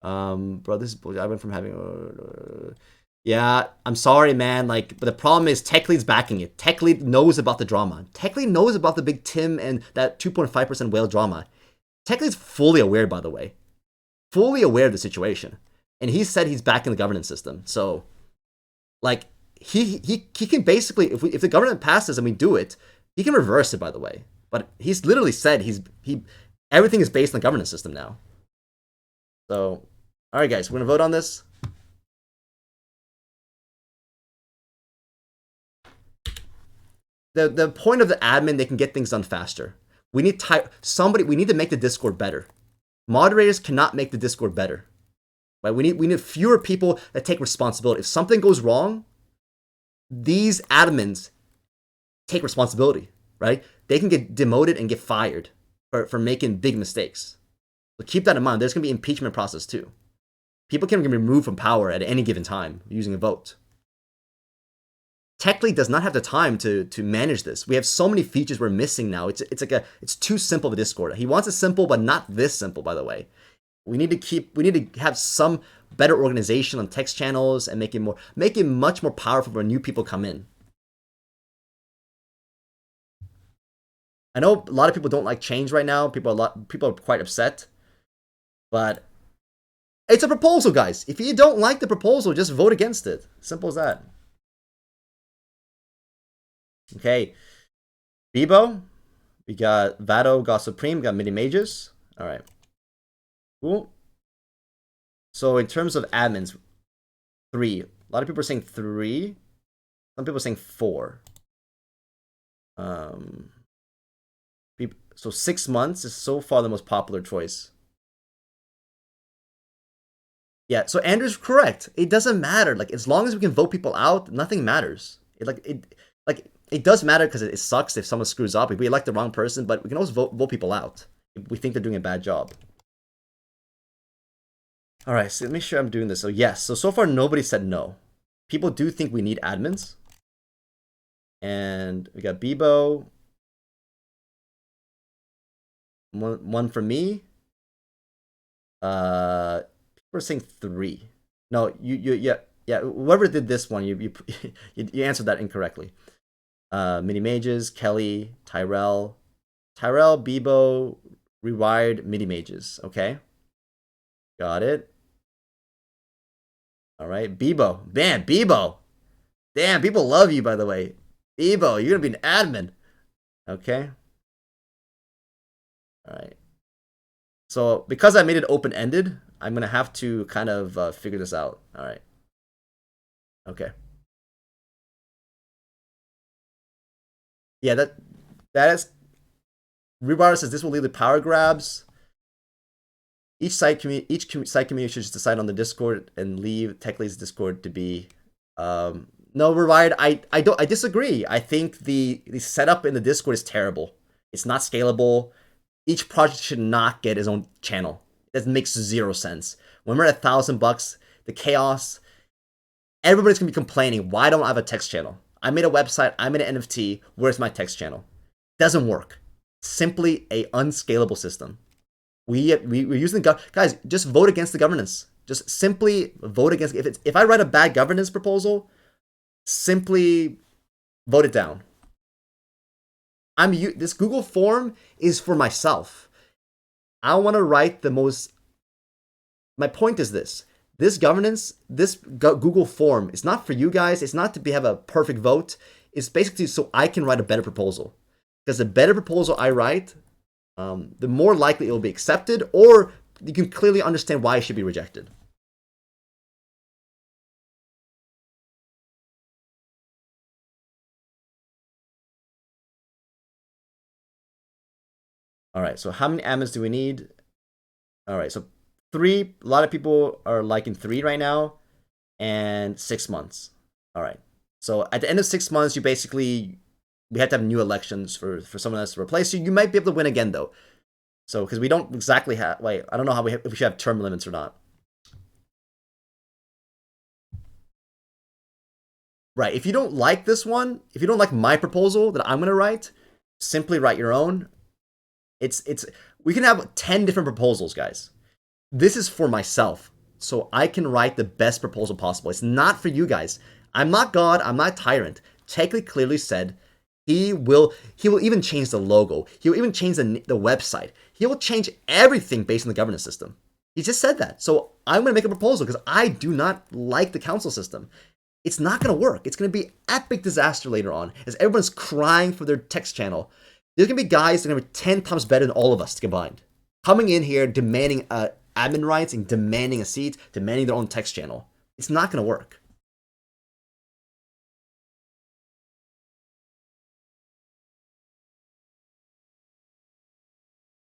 Bro, this is bullshit. I went from having. Yeah, I'm sorry, man. Like, but the problem is TechLead's backing it. TechLead knows about the drama. TechLead knows about the big Tim and that 2.5% whale drama. TechLead's fully aware, by the way. Fully aware of the situation. And he said he's backing the governance system. So, like, he can basically, if the government passes and we do it, he can reverse it, by the way. But he's literally said everything is based on the governance system now. So, all right, guys, we're going to vote on this. The point of the admin, they can get things done faster. We need we need to make the Discord better. Moderators cannot make the Discord better. Right? We need fewer people that take responsibility. If something goes wrong, these admins take responsibility, right? They can get demoted and get fired for making big mistakes. So keep that in mind. There's going to be impeachment process too. People can be removed from power at any given time using a vote. TechLead does not have the time to manage this. We have so many features we're missing now. It's too simple of a Discord. He wants it simple, but not this simple, by the way. We need to have some better organization on text channels and make it much more powerful when new people come in. I know a lot of people don't like change right now. People are quite upset. But it's a proposal, guys. If you don't like the proposal, just vote against it. Simple as that. Okay. Beebo. We got Vado, got Supreme, got Mini Mages. All right. Cool. So in terms of admins, 3. A lot of people are saying 3. Some people are saying 4. So 6 months is so far the most popular choice. Yeah, so Andrew's correct. It doesn't matter. Like, as long as we can vote people out, nothing matters. It does matter because it sucks if someone screws up, if we elect the wrong person, but we can always vote people out if we think they're doing a bad job. All right, so let me make sure I'm doing this. So yes, so far nobody said no. People do think we need admins. And we got Beebo. One for me. People are saying 3. No, yeah. Whoever did this one, you answered that incorrectly. Mini Mages, Kelly, Tyrell, Beebo, Rewired, Mini Mages. Okay, got it. All right, Beebo. Man, Beebo. Damn, people love you, by the way. Beebo, you're gonna be an admin. Okay. All right. So because I made it open-ended, I'm gonna have to kind of figure this out. All right. Okay. Yeah, that is. Rebar says this will lead to power grabs. Each site community should just decide on the Discord and leave TechLead's Discord to be No, Riot, I disagree. I think the setup in the Discord is terrible. It's not scalable. Each project should not get its own channel. That makes zero sense. When we're at $1,000, the chaos, everybody's gonna be complaining, why don't I have a text channel? I made a website, I made an NFT, where's my text channel? Doesn't work. Simply a unscalable system. We're using the guys, just vote against the governance. Just simply vote against. If I write a bad governance proposal, simply vote it down. This Google form is for myself. I want to write the most. My point is this: this governance, this Google form, is not for you guys. It's not to have a perfect vote. It's basically so I can write a better proposal. Because the better proposal I write, the more likely it will be accepted, or you can clearly understand why it should be rejected. All right, so how many admins do we need? All right, so 3. A lot of people are liking 3 right now, and 6 months. All right, so at the end of 6 months, we have to have new elections for someone else to replace you. You might be able to win again though. So because we don't exactly have, wait, I don't know if we should have term limits or not. Right, if you don't like this one, if you don't like my proposal that I'm gonna write, simply write your own. We can have 10 different proposals, guys. This is for myself, so I can write the best proposal possible. It's not for you guys. I'm not God, I'm not tyrant. TechLead clearly said he will even change the logo. He will even change the website. He will change everything based on the governance system. He just said that. So I'm going to make a proposal because I do not like the council system. It's not going to work. It's going to be epic disaster later on as everyone's crying for their text channel. There's going to be guys that are going to be 10 times better than all of us combined. Coming in here, demanding admin rights and demanding a seat, demanding their own text channel. It's not going to work.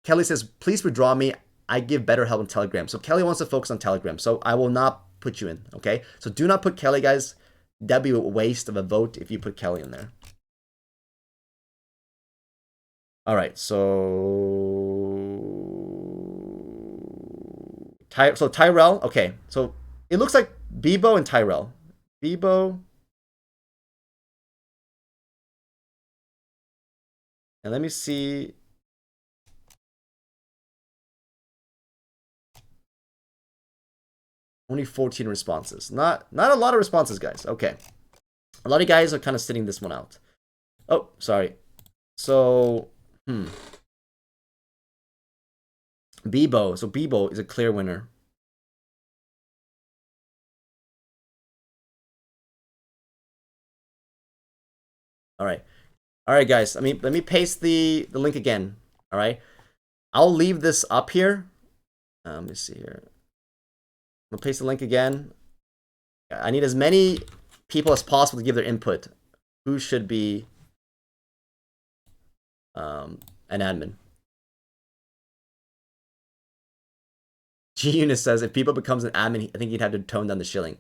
Kelly says, please withdraw me. I give better help on Telegram. So Kelly wants to focus on Telegram. So I will not put you in, okay? So do not put Kelly, guys. That'd be a waste of a vote if you put Kelly in there. All right, so Tyrell, okay. So it looks like Beebo and Tyrell. Beebo. And let me see. Only 14 responses. Not a lot of responses, guys. Okay. A lot of guys are kind of sitting this one out. Oh, sorry. So, Beebo. So Beebo is a clear winner. All right. All right, guys. Let me paste the link again. All right. I'll leave this up here. Let me see here. I'm gonna paste the link again. I need as many people as possible to give their input. Who should be an admin? G Unit says if people becomes an admin, I think he'd have to tone down the shilling.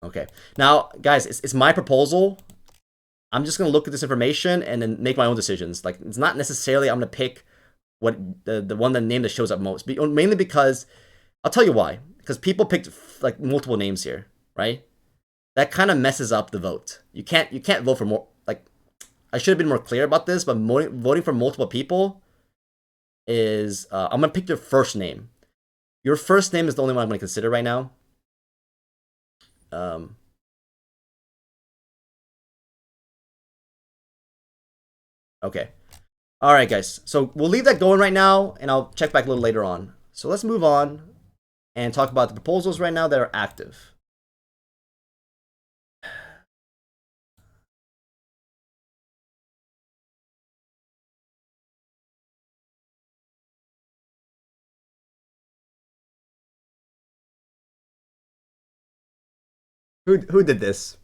Okay. Now, guys, it's my proposal. I'm just gonna look at this information and then make my own decisions. Like, it's not necessarily I'm gonna pick what the one that name that shows up most. Mainly because I'll tell you why. Because people picked like multiple names here, right? That kind of messes up the vote. You can't vote for more. Like, I should have been more clear about this, but voting for multiple people is I'm gonna pick your first name. Your first name is the only one I'm gonna consider right now. Okay. All right, guys. So we'll leave that going right now, and I'll check back a little later on. So let's move on and talk about the proposals right now that are active. Who did this?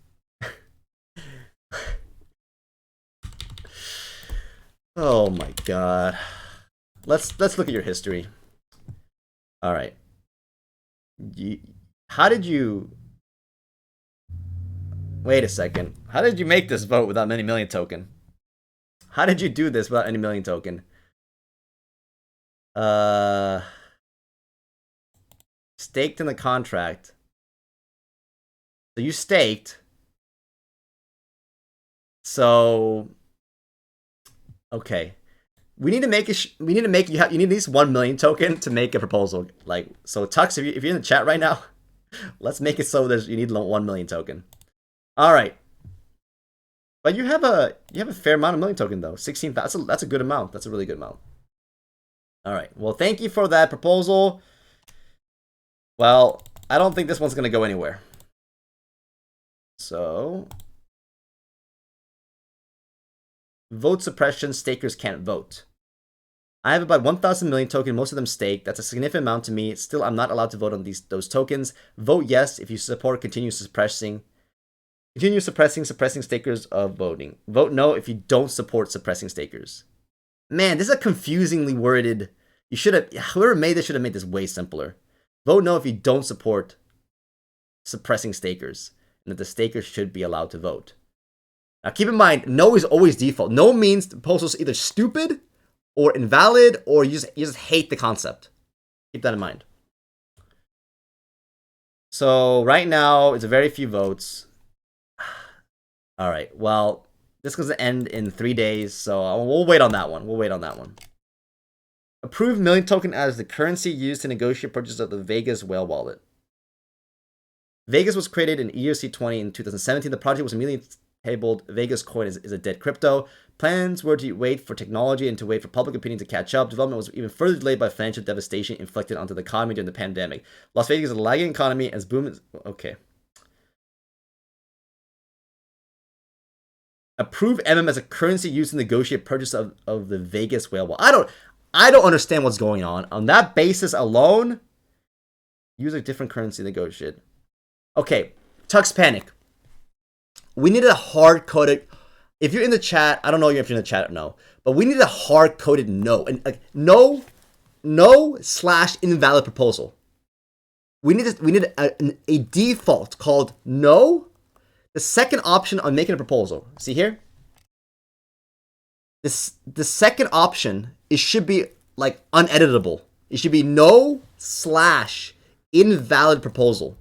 Oh my god. Let's look at your history. All right. How did you... Wait a second. How did you make this vote without any million token? How did you do this without any million token? Staked in the contract. So you staked. So okay. We need to make it. You need at least 1 million token to make a proposal. Like, so Tux, if you're in the chat right now, let's make it so you need 1 million token. All right. But you have a fair amount of million token though. 16,000. That's a good amount. That's a really good amount. All right. Well, thank you for that proposal. Well, I don't think this one's gonna go anywhere. So, vote suppression. Stakers can't vote. I have about 1,000 million token. Most of them staked. That's a significant amount to me. Still, I'm not allowed to vote on those tokens. Vote yes if you support continue suppressing stakers of voting. Vote no if you don't support suppressing stakers. Man, this is a confusingly worded. You should have, whoever made this should have made this way simpler. Vote no if you don't support suppressing stakers, and that the stakers should be allowed to vote. Now keep in mind, no is always default. No means the proposal's either stupid or invalid, or you just hate the concept. Keep that in mind. So right now, it's a very few votes. All right, well, this is going to end in 3 days, so we'll wait on that one. Approve million token as the currency used to negotiate purchase of the Vegas whale wallet. Vegas was created in ERC20 in 2017. The project was immediately tabled. Vegas coin is a dead crypto. Plans were to wait for technology and to wait for public opinion to catch up. Development was even further delayed by financial devastation inflicted onto the economy during the pandemic. Las Vegas is a lagging economy as boom. Okay. Approve as a currency used to negotiate purchase of the Vegas whale wallet. I don't understand what's going on. On that basis alone, use a different currency to negotiate. Okay, Tux Panic. We need a hard-coded... If you're in the chat, I don't know if you're in the chat or no, but we need a hard-coded no. And like no / invalid proposal. We need a default called no. The second option on making a proposal. See here? The second option, it should be like uneditable. It should be no / invalid proposal.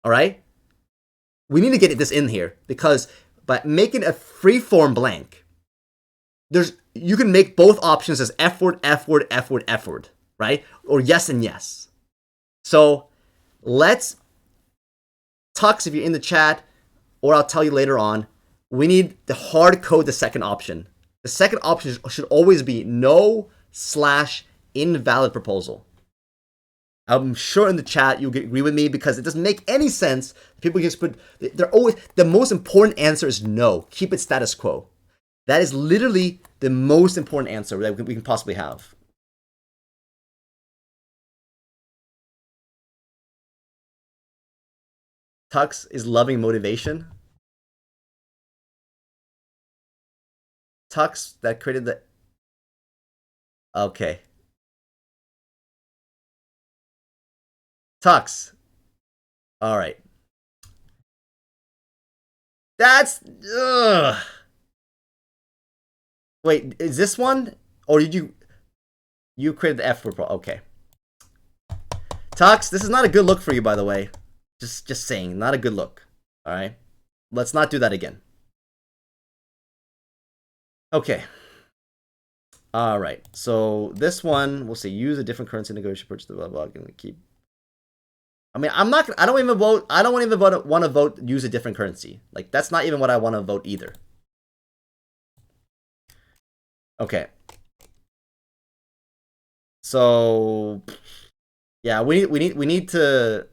All right? We need to get this in here because by making a freeform blank, you can make both options as F word, right? Or yes and yes. So let's Tux, if you're in the chat, or I'll tell you later on, we need to hard code the second option. The second option should always be no / invalid proposal. I'm sure in the chat you'll agree with me because it doesn't make any sense. People just put, the most important answer is no. Keep it status quo. That is literally the most important answer that we can possibly have. Tux is loving motivation. Tux that created the... Okay. Tux. All right. That's... Ugh. Wait, is this one? Or did you created the F word? Okay. Tux, this is not a good look for you, by the way. Just saying, not a good look. All right. Let's not do that again. Okay. All right. So this one, we'll say use a different currency negotiation purchase the blah blah. Gonna keep. I mean, I don't even vote. I don't even want to vote use a different currency. Like that's not even what I want to vote either. Okay. So yeah, we need to.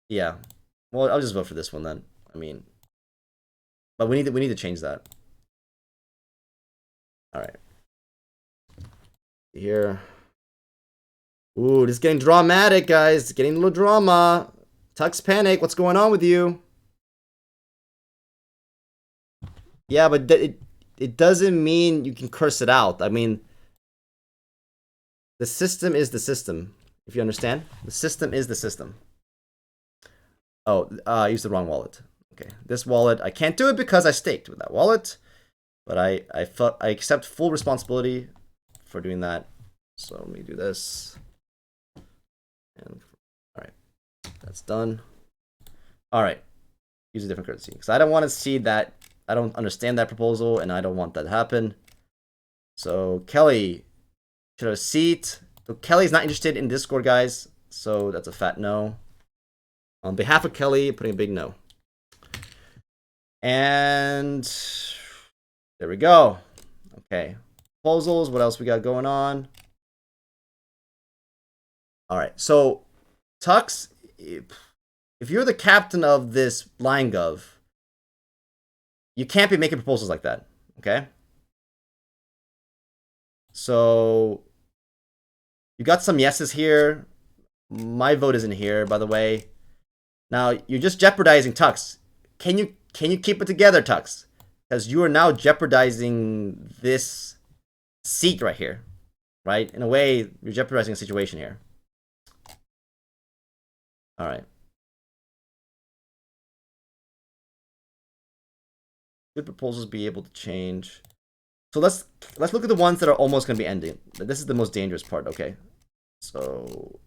Yeah. Well, I'll just vote for this one then. I mean, but we need to change that. All right. Here. Ooh, this is getting dramatic, guys. It's getting a little drama. Tux Panic, what's going on with you? Yeah, but it doesn't mean you can curse it out. I mean, the system is the system. If you understand, the system is the system. Oh, I used the wrong wallet. Okay, this wallet, I can't do it because I staked with that wallet, but I accept full responsibility for doing that. So let me do this. And all right, that's done. All right, use a different currency because I don't want to see that. I don't understand that proposal, and I don't want that to happen. So Kelly should have a seat. So Kelly's not interested in Discord, guys. So that's a fat no. On behalf of Kelly, putting a big no. And there we go. Okay. Proposals. What else we got going on? All right. So, Tux, if you're the captain of this LionGov, you can't be making proposals like that. Okay? So, you got some yeses here. My vote isn't here, by the way. Now, you're just jeopardizing Tux. Can you keep it together, Tux? Because you are now jeopardizing this seat right here. Right? In a way, you're jeopardizing a situation here. All right. Should proposals be able to change? So let's look at the ones that are almost going to be ending. This is the most dangerous part, okay? So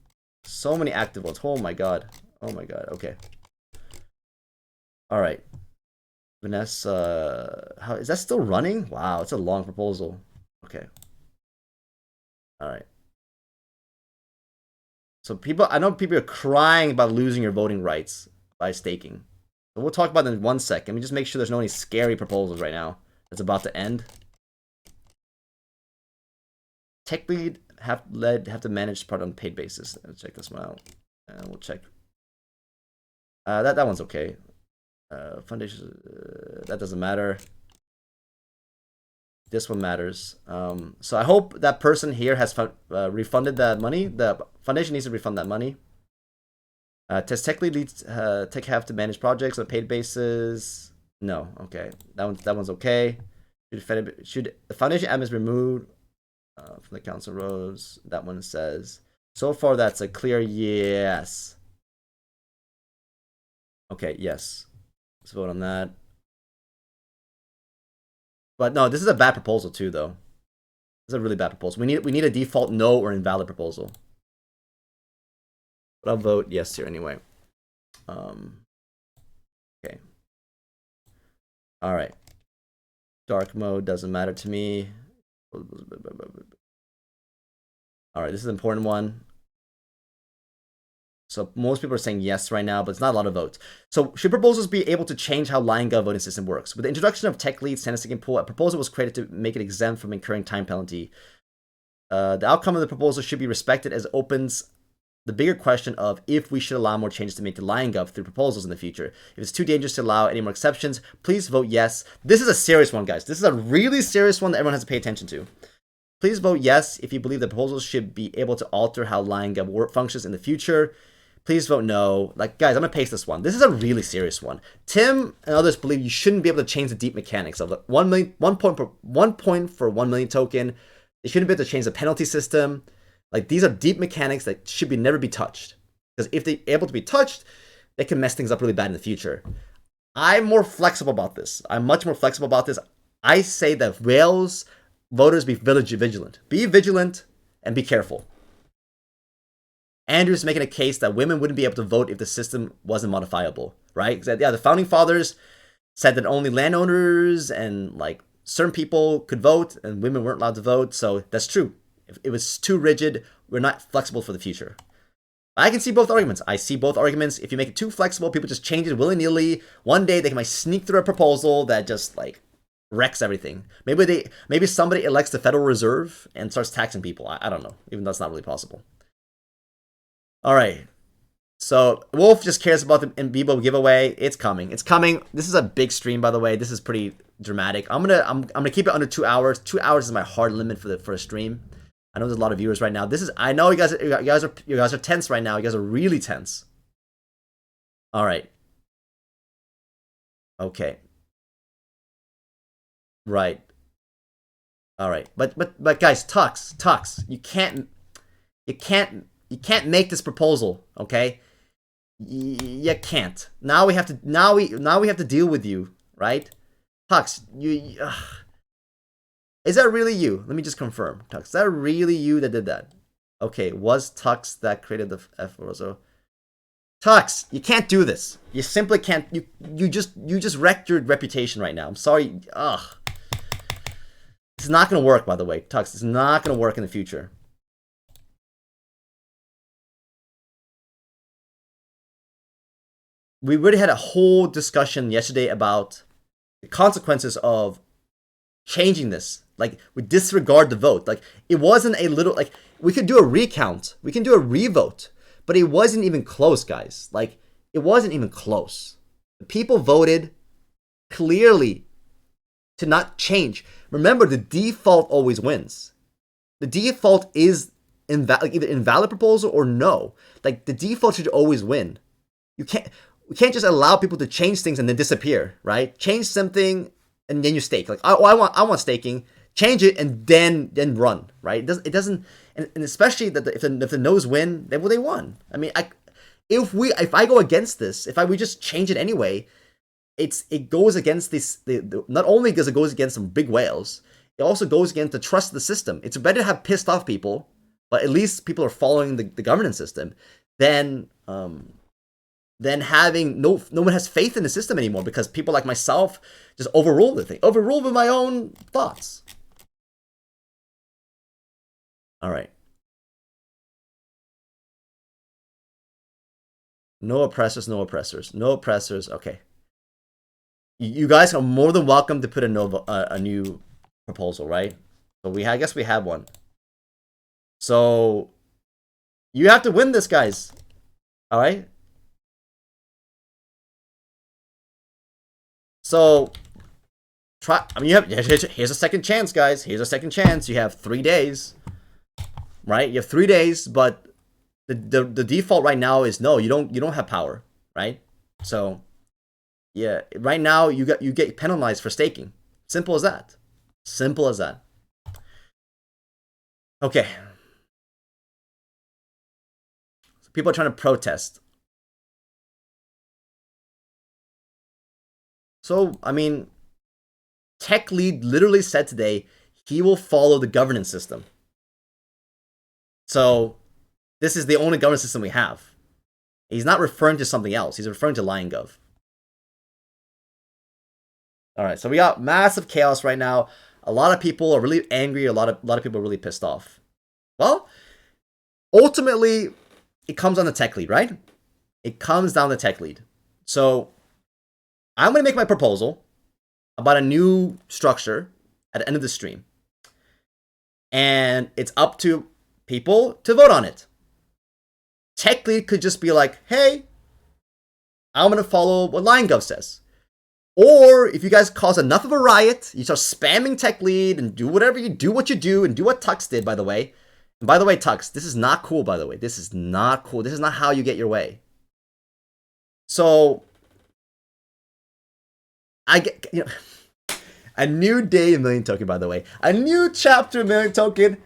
many active ones. Oh my god. Oh my god. Okay. All right. Vanessa, how is that still running? Wow, it's a long proposal. Okay. All right. So I know people are crying about losing your voting rights by staking. But we'll talk about that in 1 second. Let me just make sure there's no any scary proposals right now that's about to end. TechLead have to manage part on paid basis. Let's check this one out. And we'll check. That one's okay. Foundation, that doesn't matter. This one matters. So I hope that person here has refunded that money. The foundation needs to refund that money. Does TechLead Tech have to manage projects on a paid basis? No. Okay, that one's okay. Should the foundation admin is removed from the council rows? That one says so far that's a clear yes. Okay, yes. Let's vote on that. But no, this is a bad proposal too, though. This is a really bad proposal. We need a default no or invalid proposal. But I'll vote yes here anyway. Okay. All right. Dark mode doesn't matter to me. All right, this is an important one. So most people are saying yes right now, but it's not a lot of votes. So should proposals be able to change how LionGov voting system works? With the introduction of TechLead statistic pool, a proposal was created to make it exempt from incurring time penalty. The outcome of the proposal should be respected as it opens the bigger question of if we should allow more changes to make to LionGov through proposals in the future. If it's too dangerous to allow any more exceptions, please vote yes. This is a serious one, guys. This is a really serious one that everyone has to pay attention to. Please vote yes if you believe the proposals should be able to alter how LionGov functions in the future. Please vote no. Like, guys, I'm going to paste this one. This is a really serious one. Tim and others believe you shouldn't be able to change the deep mechanics of 1 point for 1 million token. They shouldn't be able to change the penalty system. Like, these are deep mechanics that should never be touched. Because if they're able to be touched, they can mess things up really bad in the future. I'm more flexible about this. I'm much more flexible about this. I say that voters be vigilant. Be vigilant and be careful. Andrew's making a case that women wouldn't be able to vote if the system wasn't modifiable, right? Yeah, the founding fathers said that only landowners and like certain people could vote and women weren't allowed to vote. So that's true. If it was too rigid, we're not flexible for the future. I can see both arguments. I see both arguments. If you make it too flexible, people just change it willy-nilly. One day they can like sneak through a proposal that just like wrecks everything. Maybe somebody elects the Federal Reserve and starts taxing people. I don't know. Even though that's not really possible. All right. So Wolf just cares about the Beebo giveaway. It's coming. It's coming. This is a big stream, by the way. This is pretty dramatic. I'm gonna keep it under 2 hours. 2 hours is my hard limit for a stream. I know there's a lot of viewers right now. I know you guys are tense right now. You guys are really tense. All right. Okay. Right. All right. But guys, Tux, you can't You can't make this proposal, okay? You can't. Now we have to deal with you, right? Tux, is that really you? Let me just confirm. Tux, is that really you that did that? Okay, was Tux that created the F-Roso? Tux, you can't do this. You simply can't. You just wrecked your reputation right now. I'm sorry. Ugh. It's not gonna work, by the way. Tux, it's not gonna work in the future. We already had a whole discussion yesterday about the consequences of changing this. Like, we disregard the vote. Like, it wasn't a little, like, we could do a recount. We can do a revote. But it wasn't even close, guys. Like, it wasn't even close. The people voted clearly to not change. Remember, the default always wins. The default is either invalid proposal or no. Like, the default should always win. We can't just allow people to change things and then disappear, right? Change something and then you stake. Like, I want staking. Change it and then run, right? It doesn't, and especially that if the no's win, then they won. I mean, if I go against this, we just change it anyway, it goes against this. Not only does it goes against some big whales, it also goes against the trust of the system. It's better to have pissed off people, but at least people are following the governance system, than having no one has faith in the system anymore because people like myself just overrule the thing, overrule with my own thoughts. All right. No oppressors, no oppressors, no oppressors. Okay. You guys are more than welcome to put a new proposal, right? So I guess we have one. So you have to win this, guys. All right. So try. I mean, here's a second chance, guys. Here's a second chance. You have 3 days. Right, you have 3 days, but the default right now is no. You don't have power, right? So, yeah, right now you get penalized for staking. Simple as that. Simple as that. Okay. So people are trying to protest. So I mean, TechLead literally said today he will follow the governance system. So this is the only governance system we have. He's not referring to something else. He's referring to LionGov. All right, so we got massive chaos right now. A lot of people are really angry. A lot of people are really pissed off. Well, ultimately, it comes down to TechLead, right? It comes down to TechLead. So I'm going to make my proposal about a new structure at the end of the stream. And it's up to people to vote on it. TechLead could just be like, hey, I'm going to follow what LionGov says. Or if you guys cause enough of a riot, you start spamming TechLead and do what you do and do what Tux did, by the way. And by the way, Tux, this is not cool, by the way. This is not cool. This is not how you get your way. So, I get, a new day in Million Token, by the way. A new chapter in Million Token.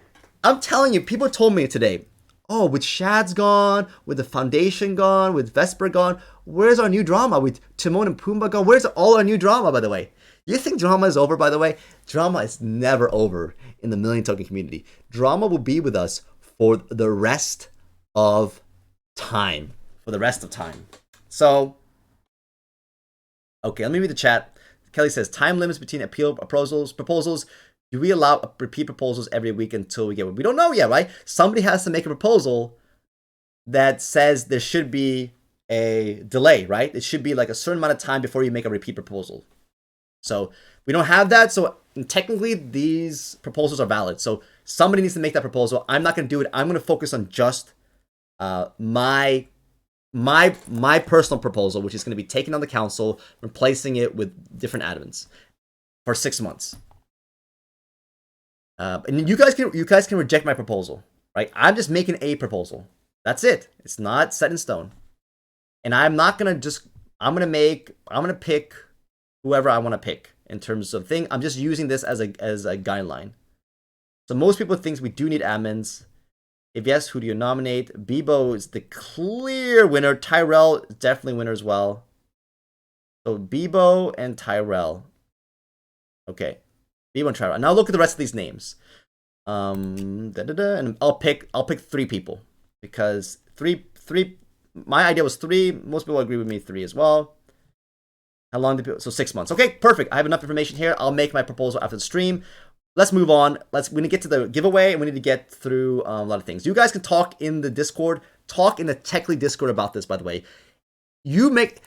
I'm telling you, people told me today, oh, with Shad's gone, with the Foundation gone, with Vesper gone, where's our new drama? With Timon and Pumbaa gone, where's all our new drama, by the way? You think drama is over, by the way? Drama is never over in the Million Token community. Drama will be with us for the rest of time. So, okay, let me read the chat. Kelly says, time limits between appeal proposals. Do we allow repeat proposals every week until we get one? We don't know yet, right? Somebody has to make a proposal that says there should be a delay, right? It should be like a certain amount of time before you make a repeat proposal. So we don't have that. So technically, these proposals are valid. So somebody needs to make that proposal. I'm not going to do it. I'm going to focus on just my personal proposal, which is going to be taken on the council, replacing it with different admins for 6 months. And you guys can reject my proposal, right? I'm just making a proposal. That's it. It's not set in stone. And I'm not gonna I'm gonna pick whoever I want to pick in terms of thing. I'm just using this as a guideline. So most people think we do need admins. If yes, who do you nominate? Beebo is the clear winner. Tyrell is definitely winner as well. So Beebo and Tyrell. Okay. Beebo and Tyrell. Now look at the rest of these names. And I'll pick 3 people. Because three my idea was 3. Most people agree with me 3 as well. How long did people, so 6 months. Okay, perfect. I have enough information here. I'll make my proposal after the stream. Let's move on. We need to get to the giveaway, and we need to get through a lot of things. You guys can talk in the Discord. Talk in the TechLead Discord about this, by the way. If you make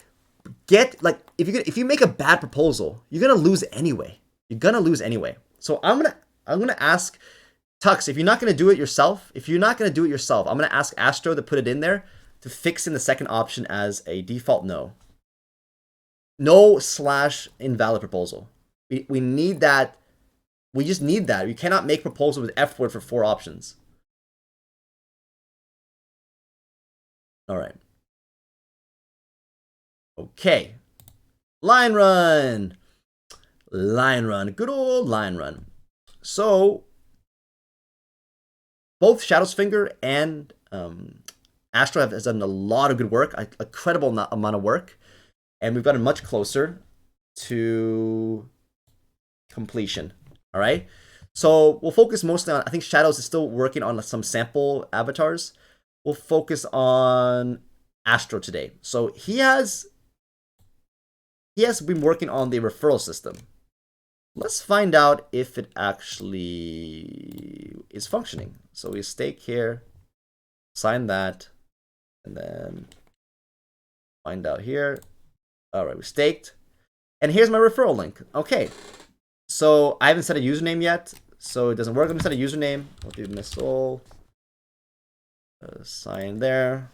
a bad proposal, you're gonna lose anyway. So I'm gonna ask Tux, if you're not gonna do it yourself, I'm gonna ask Astro to put it in there to fix in the second option as a default no. No/invalid proposal. We need that. We just need that. We cannot make proposal with F word for 4 options. All right. Okay. LionRun. Good old LionRun. So both Shadow's Finger and Astro has done a lot of good work, a credible amount of work, and we've gotten much closer to completion. All right, so we'll focus mostly on, I think Shadows is still working on some sample avatars. We'll focus on Astro today. So he has been working on the referral system. Let's find out if it actually is functioning. So we stake here, sign that, and then find out here. All right, we staked. And here's my referral link. Okay. So I haven't set a username yet, so it doesn't work. I'm gonna set a username. We'll do missile. Sign there.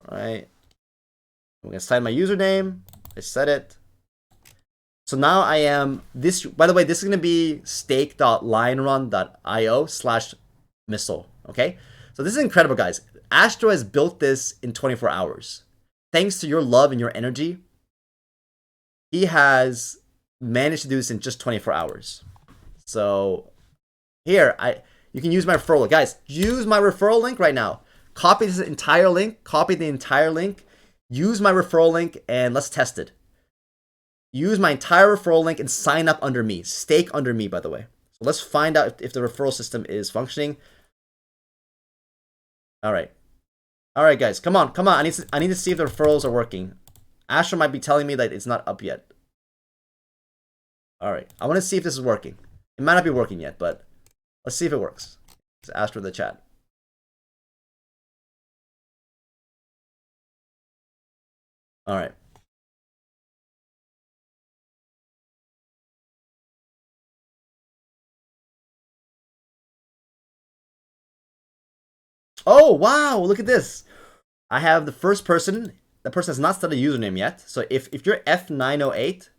All right. I'm gonna sign my username. I set it. So now I am this. By the way, this is gonna be stake.lionrun.io/missile. Okay. So this is incredible, guys. Astro has built this in 24 hours. Thanks to your love and your energy, he has managed to do this in just 24 hours. So here, you can use my referral link. Guys, use my referral link right now. Copy this entire link. Copy the entire link. Use my referral link and let's test it. Use my entire referral link and sign up under me. Stake under me, by the way. So let's find out if the referral system is functioning. All right. All right, guys. Come on. I need to see if the referrals are working. Astro might be telling me that it's not up yet. All right, I want to see if this is working. It might not be working yet, but let's see if it works. Let's ask for the chat. All right. Oh, wow, look at this. I have the first person. The person has not set a username yet. So if you're F908,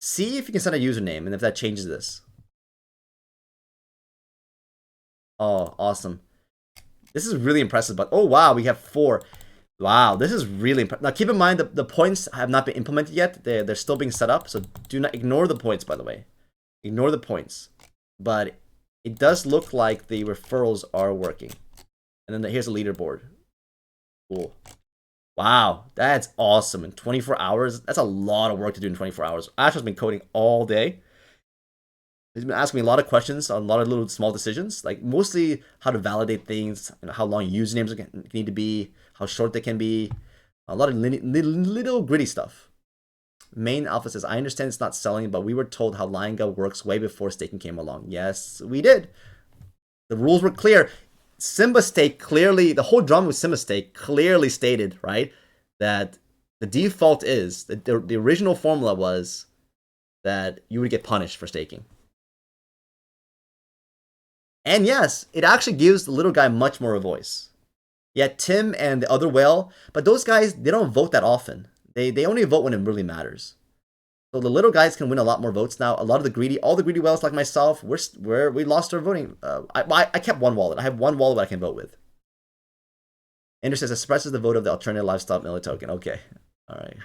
see if you can set a username and if that changes this. Oh, awesome. This is really impressive. But oh, wow, we have 4. Wow, this is really impressive. Now, keep in mind that the points have not been implemented yet. They're still being set up. So do not ignore the points, by the way. Ignore the points. But it does look like the referrals are working. And then here's a leaderboard. Cool. Wow, that's awesome. In 24 hours, that's a lot of work to do in 24 hours. Astro's been coding all day. He's been asking me a lot of questions on a lot of little small decisions, like mostly how to validate things, how long usernames need to be, how short they can be, a lot of little gritty stuff. Main Alpha says, I understand it's not selling, but we were told how LionGov works way before staking came along. Yes, we did. The rules were clear. Simba stake clearly, the whole drama with Simba stake clearly stated, right, that the default is, that the original formula was that you would get punished for staking. And yes, it actually gives the little guy much more of a voice. Yeah, Tim and the other whale, but those guys, they don't vote that often. They only vote when it really matters. So the little guys can win a lot more votes now. A lot of all the greedy whales like myself, we lost our voting. I kept one wallet. I have one wallet that I can vote with. Ender says, expresses the vote of the alternative lifestyle milli token. Okay. All right.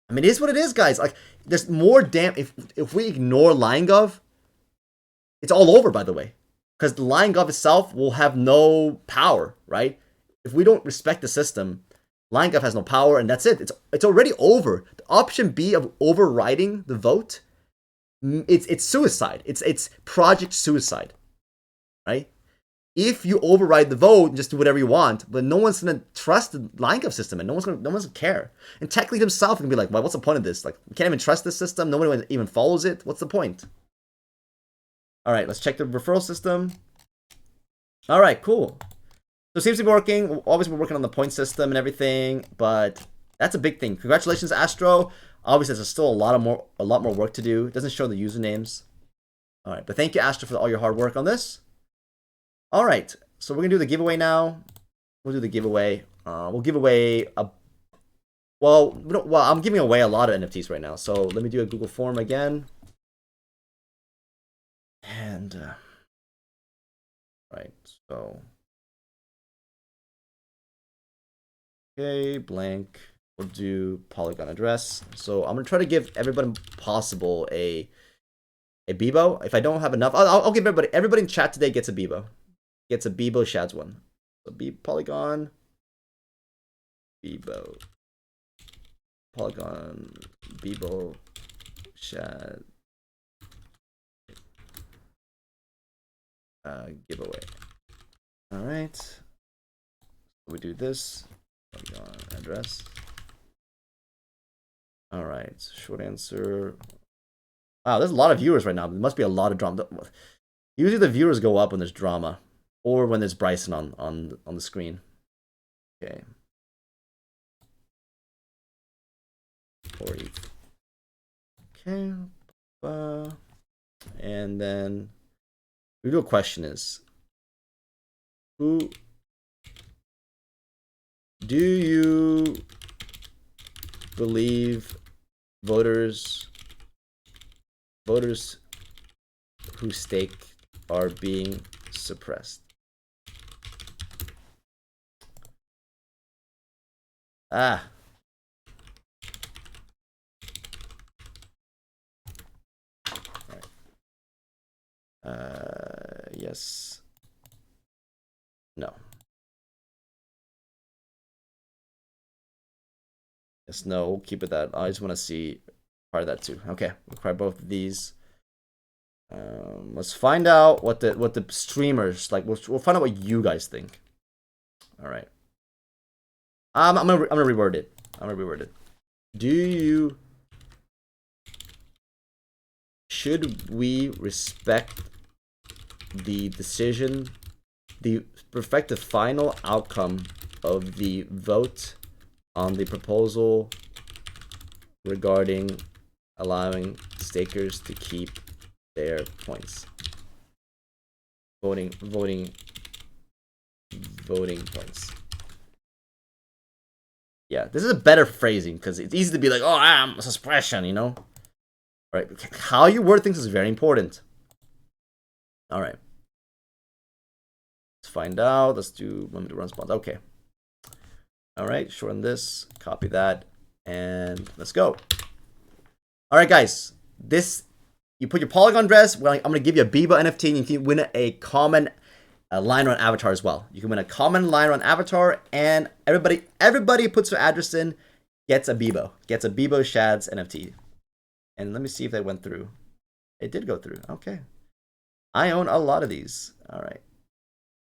I mean, it is what it is, guys. Like, there's more if we ignore LionGov, it's all over, by the way. because the LionGov itself will have no power, right? If we don't respect the system, LionGov has no power, and that's it. It's already over. The option B of overriding the vote, it's suicide. It's project suicide, right? If you override the vote and just do whatever you want, but no one's gonna trust the LionGov system, and no one's gonna care. And TechLead himself can be like, well, what's the point of this? Like, we can't even trust this system. Nobody even follows it. What's the point? All right, let's check the referral system. All right, cool. So it seems to be working. Obviously, we're working on the point system and everything, but that's a big thing. Congratulations, Astro. Obviously, there's still a lot more work to do. It doesn't show the usernames. All right, but thank you, Astro, for all your hard work on this. All right, so we're gonna do the giveaway now. We'll do the giveaway. We'll give away a. Well, I'm giving away a lot of NFTs right now. So let me do a Google form again. And right, so okay, blank. We'll do Polygon address. So I'm gonna try to give everybody possible a Beebo. If I don't have enough, I'll give everybody. Everybody in chat today gets a Beebo. Gets a Beebo Shads one. So Polygon Beebo. Polygon Beebo Shad giveaway. All right. So we do this. Polygon address. All right. Short answer. Wow, there's a lot of viewers right now. There must be a lot of drama. Usually the viewers go up when there's drama, or when there's Bryson on the screen. Okay. 40. Okay. And then the real question is, who do you believe voters who stake are being suppressed? Ah. Yes. No. Yes, no. We'll keep it that. I just want to see part of that too. Okay, we'll try both of these. Let's find out what the streamers like. We'll find out what you guys think. All right. I'm gonna reword it. Should we respect the decision, respect the final outcome of the vote on the proposal regarding allowing stakers to keep their points? Voting points. Yeah, this is a better phrasing because it's easy to be like, oh, I'm suppression, you know? All right, how you word things is very important. All right. Let's find out. Let's do limit to run spawns. Okay. All right, shorten this, copy that, and let's go. All right, guys. You put your Polygon address. Well, I'm gonna give you a Beebo NFT, and you can win a common LionRun avatar as well. You can win a common LionRun avatar, and everybody who puts their address in gets a Beebo Shads NFT. And let me see if they went through. It did go through. Okay. I own a lot of these. All right.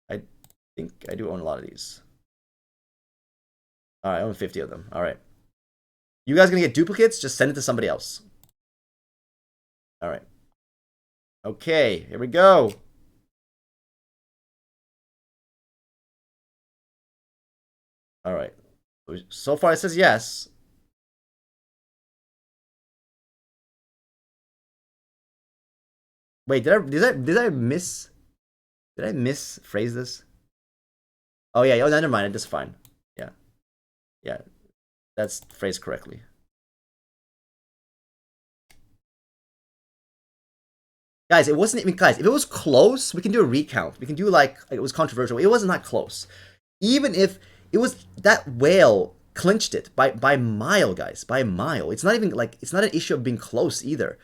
I think I do own a lot of these. All right, I own 50 of them. All right. You guys gonna get duplicates? Just send it to somebody else. All right. Okay, here we go. All right. So far it says yes. Wait, did I misphrase this? Oh yeah, oh never mind, it's fine. Yeah, that's phrased correctly. Guys, it wasn't even, guys, if it was close, we can do a recount. We can do like it was controversial. It wasn't that close. Even if it was, that whale clinched it by mile, guys, by a mile. It's not even like, it's not an issue of being close either.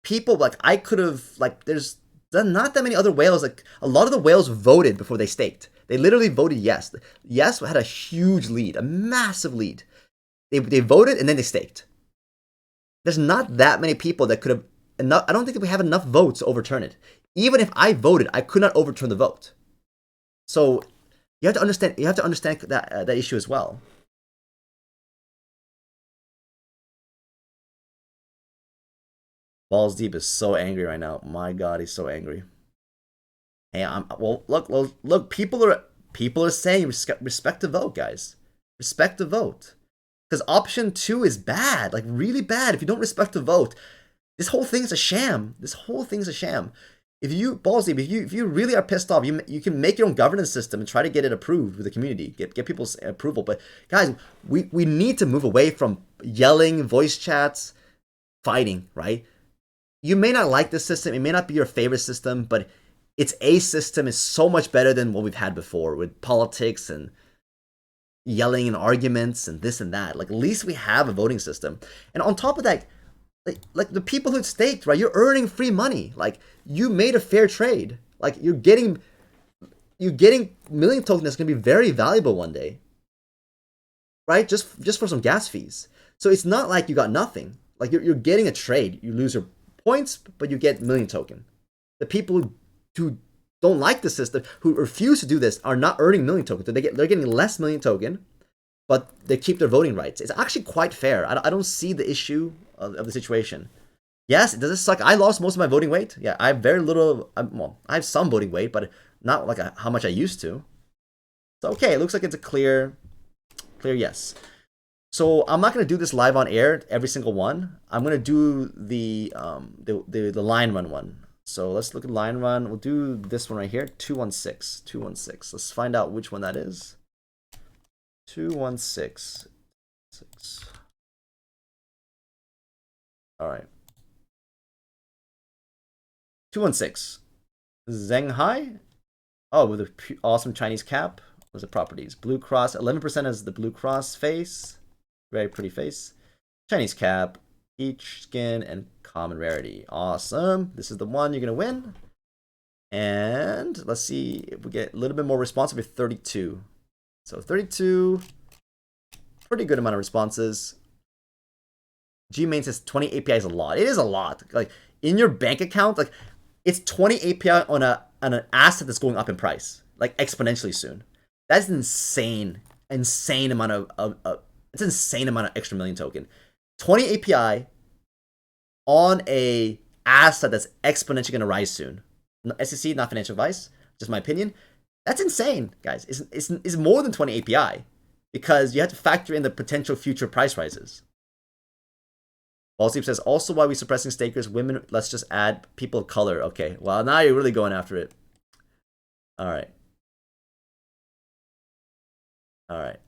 People, like, I could have, like, there's There's not that many other whales. Like, a lot of the whales voted before they staked. They literally voted yes. Yes had a huge lead, a massive lead. They voted and then they staked. There's not that many people that could have enough. I don't think that we have enough votes to overturn it. Even if I voted, I could not overturn the vote. So you have to understand. You have to understand that issue as well. Balls Deep is so angry right now. My God, he's so angry. Hey, well. Look. People are saying respect the vote, guys. Respect the vote. Because option 2 is bad, like really bad. If you don't respect the vote, this whole thing is a sham. This whole thing's a sham. If you if you really are pissed off, you can make your own governance system and try to get it approved with the community, get people's approval. But guys, we need to move away from yelling, voice chats, fighting. Right? You may not like this system. It may not be your favorite system, but its A system is so much better than what we've had before with politics and yelling and arguments and this and that. Like, at least we have a voting system. And on top of that, like the people who staked, right? You're earning free money. Like, you made a fair trade. Like, you're getting million token that's gonna be very valuable one day, right? Just for some gas fees. So it's not like you got nothing. Like, you're getting a trade. You lose your points, but you get million token. The people who don't like the system, who refuse to do this, are not earning million tokens. They're getting less million token, but they keep their voting rights. It's actually quite fair. I don't see the issue of the situation. Yes, does it suck? I lost most of my voting weight. Yeah, I have very little. Well, I have some voting weight, but not like how much I used to. So okay, it looks like it's a clear yes. So I'm not gonna do this live on air every single one. I'm gonna do the LionRun one. So let's look at LionRun. We'll do this one right here, 216. 216. Let's find out which one that is. 216. All right. 216. Zhenghai. Oh, with an awesome Chinese cap. What's the properties? Blue Cross. 11% is the Blue Cross face. Very pretty face. Chinese cap. Peach skin and common rarity. Awesome. This is the one you're going to win. And let's see if we get a little bit more response with 32. So 32. Pretty good amount of responses. Gmain says 20 API is a lot. It is a lot. Like, in your bank account, like, it's 20 API on an asset that's going up in price, like exponentially soon. That's insane. Insane amount of it's insane amount of extra million token. 20 API on a asset that's exponentially going to rise soon. SEC, not financial advice, just my opinion. That's insane, guys. It's more than 20 API because you have to factor in the potential future price rises. Ballsleep says, also why we suppressing stakers, women, let's just add people of color. Okay, well, now you're really going after it. All right. All right.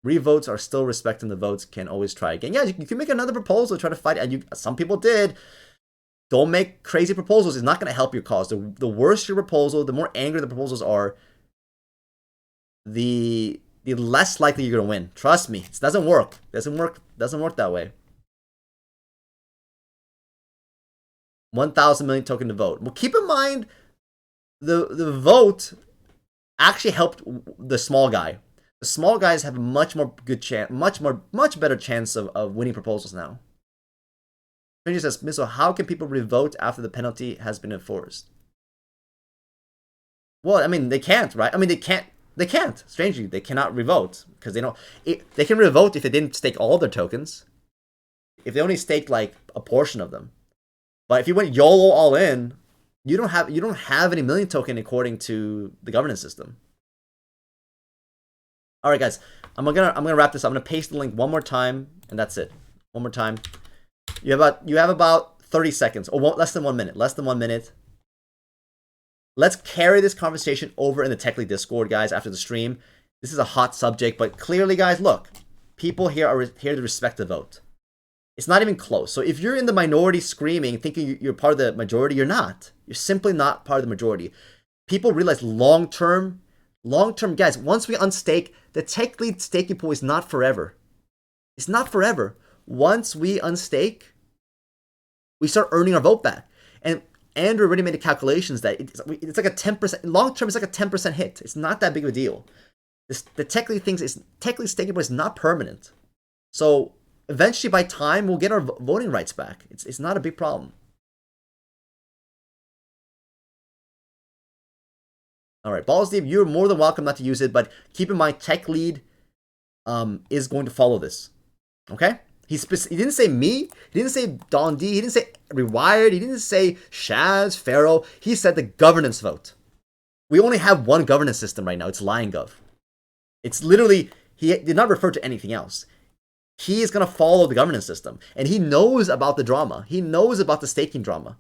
Revotes are still respecting the votes, can always try again. Yeah, you can make another proposal, try to fight it, and some people did. Don't make crazy proposals. It's not going to help your cause. The worse your proposal, the more angry the proposals are, the less likely you're going to win. Trust me, it doesn't work. Doesn't work that way. 1,000 million token to vote. Well, keep in mind, the vote actually helped the small guy. The small guys have a much better chance of winning proposals now. Stranger says, Miso, how can people revote after the penalty has been enforced? Well, I mean, they can't, right? I mean, they can't. Strangely, they cannot revote because they don't. They can revote if they didn't stake all their tokens. If they only staked like a portion of them. But if you went YOLO all in, you don't have any million token according to the governance system. All right, guys, I'm gonna wrap this up. I'm gonna paste the link one more time, and that's it. One more time. You have about 30 seconds, or less than 1 minute. Less than 1 minute. Let's carry this conversation over in the TechLead Discord, guys, after the stream. This is a hot subject, but clearly, guys, look, people here are here to respect the vote. It's not even close. So if you're in the minority screaming, thinking you're part of the majority, you're not. You're simply not part of the majority. People realize long-term, guys, once we unstake, the TechLead staking pool is not forever. It's not forever. Once we unstake, we start earning our vote back. And Andrew already made the calculations that it's like a 10%, long term, it's like a 10% hit. It's not that big of a deal. The TechLead thinks TechLead staking point is not permanent. So eventually by time, we'll get our voting rights back. It's not a big problem. All right, Balls Deep, you're more than welcome not to use it, but keep in mind TechLead is going to follow this. Okay? He didn't say me. He didn't say Don D. He didn't say Rewired. He didn't say Shaz, Pharaoh. He said the governance vote. We only have one governance system right now. It's LionGov. It's literally, he did not refer to anything else. He is going to follow the governance system. And he knows about the drama. He knows about the staking drama.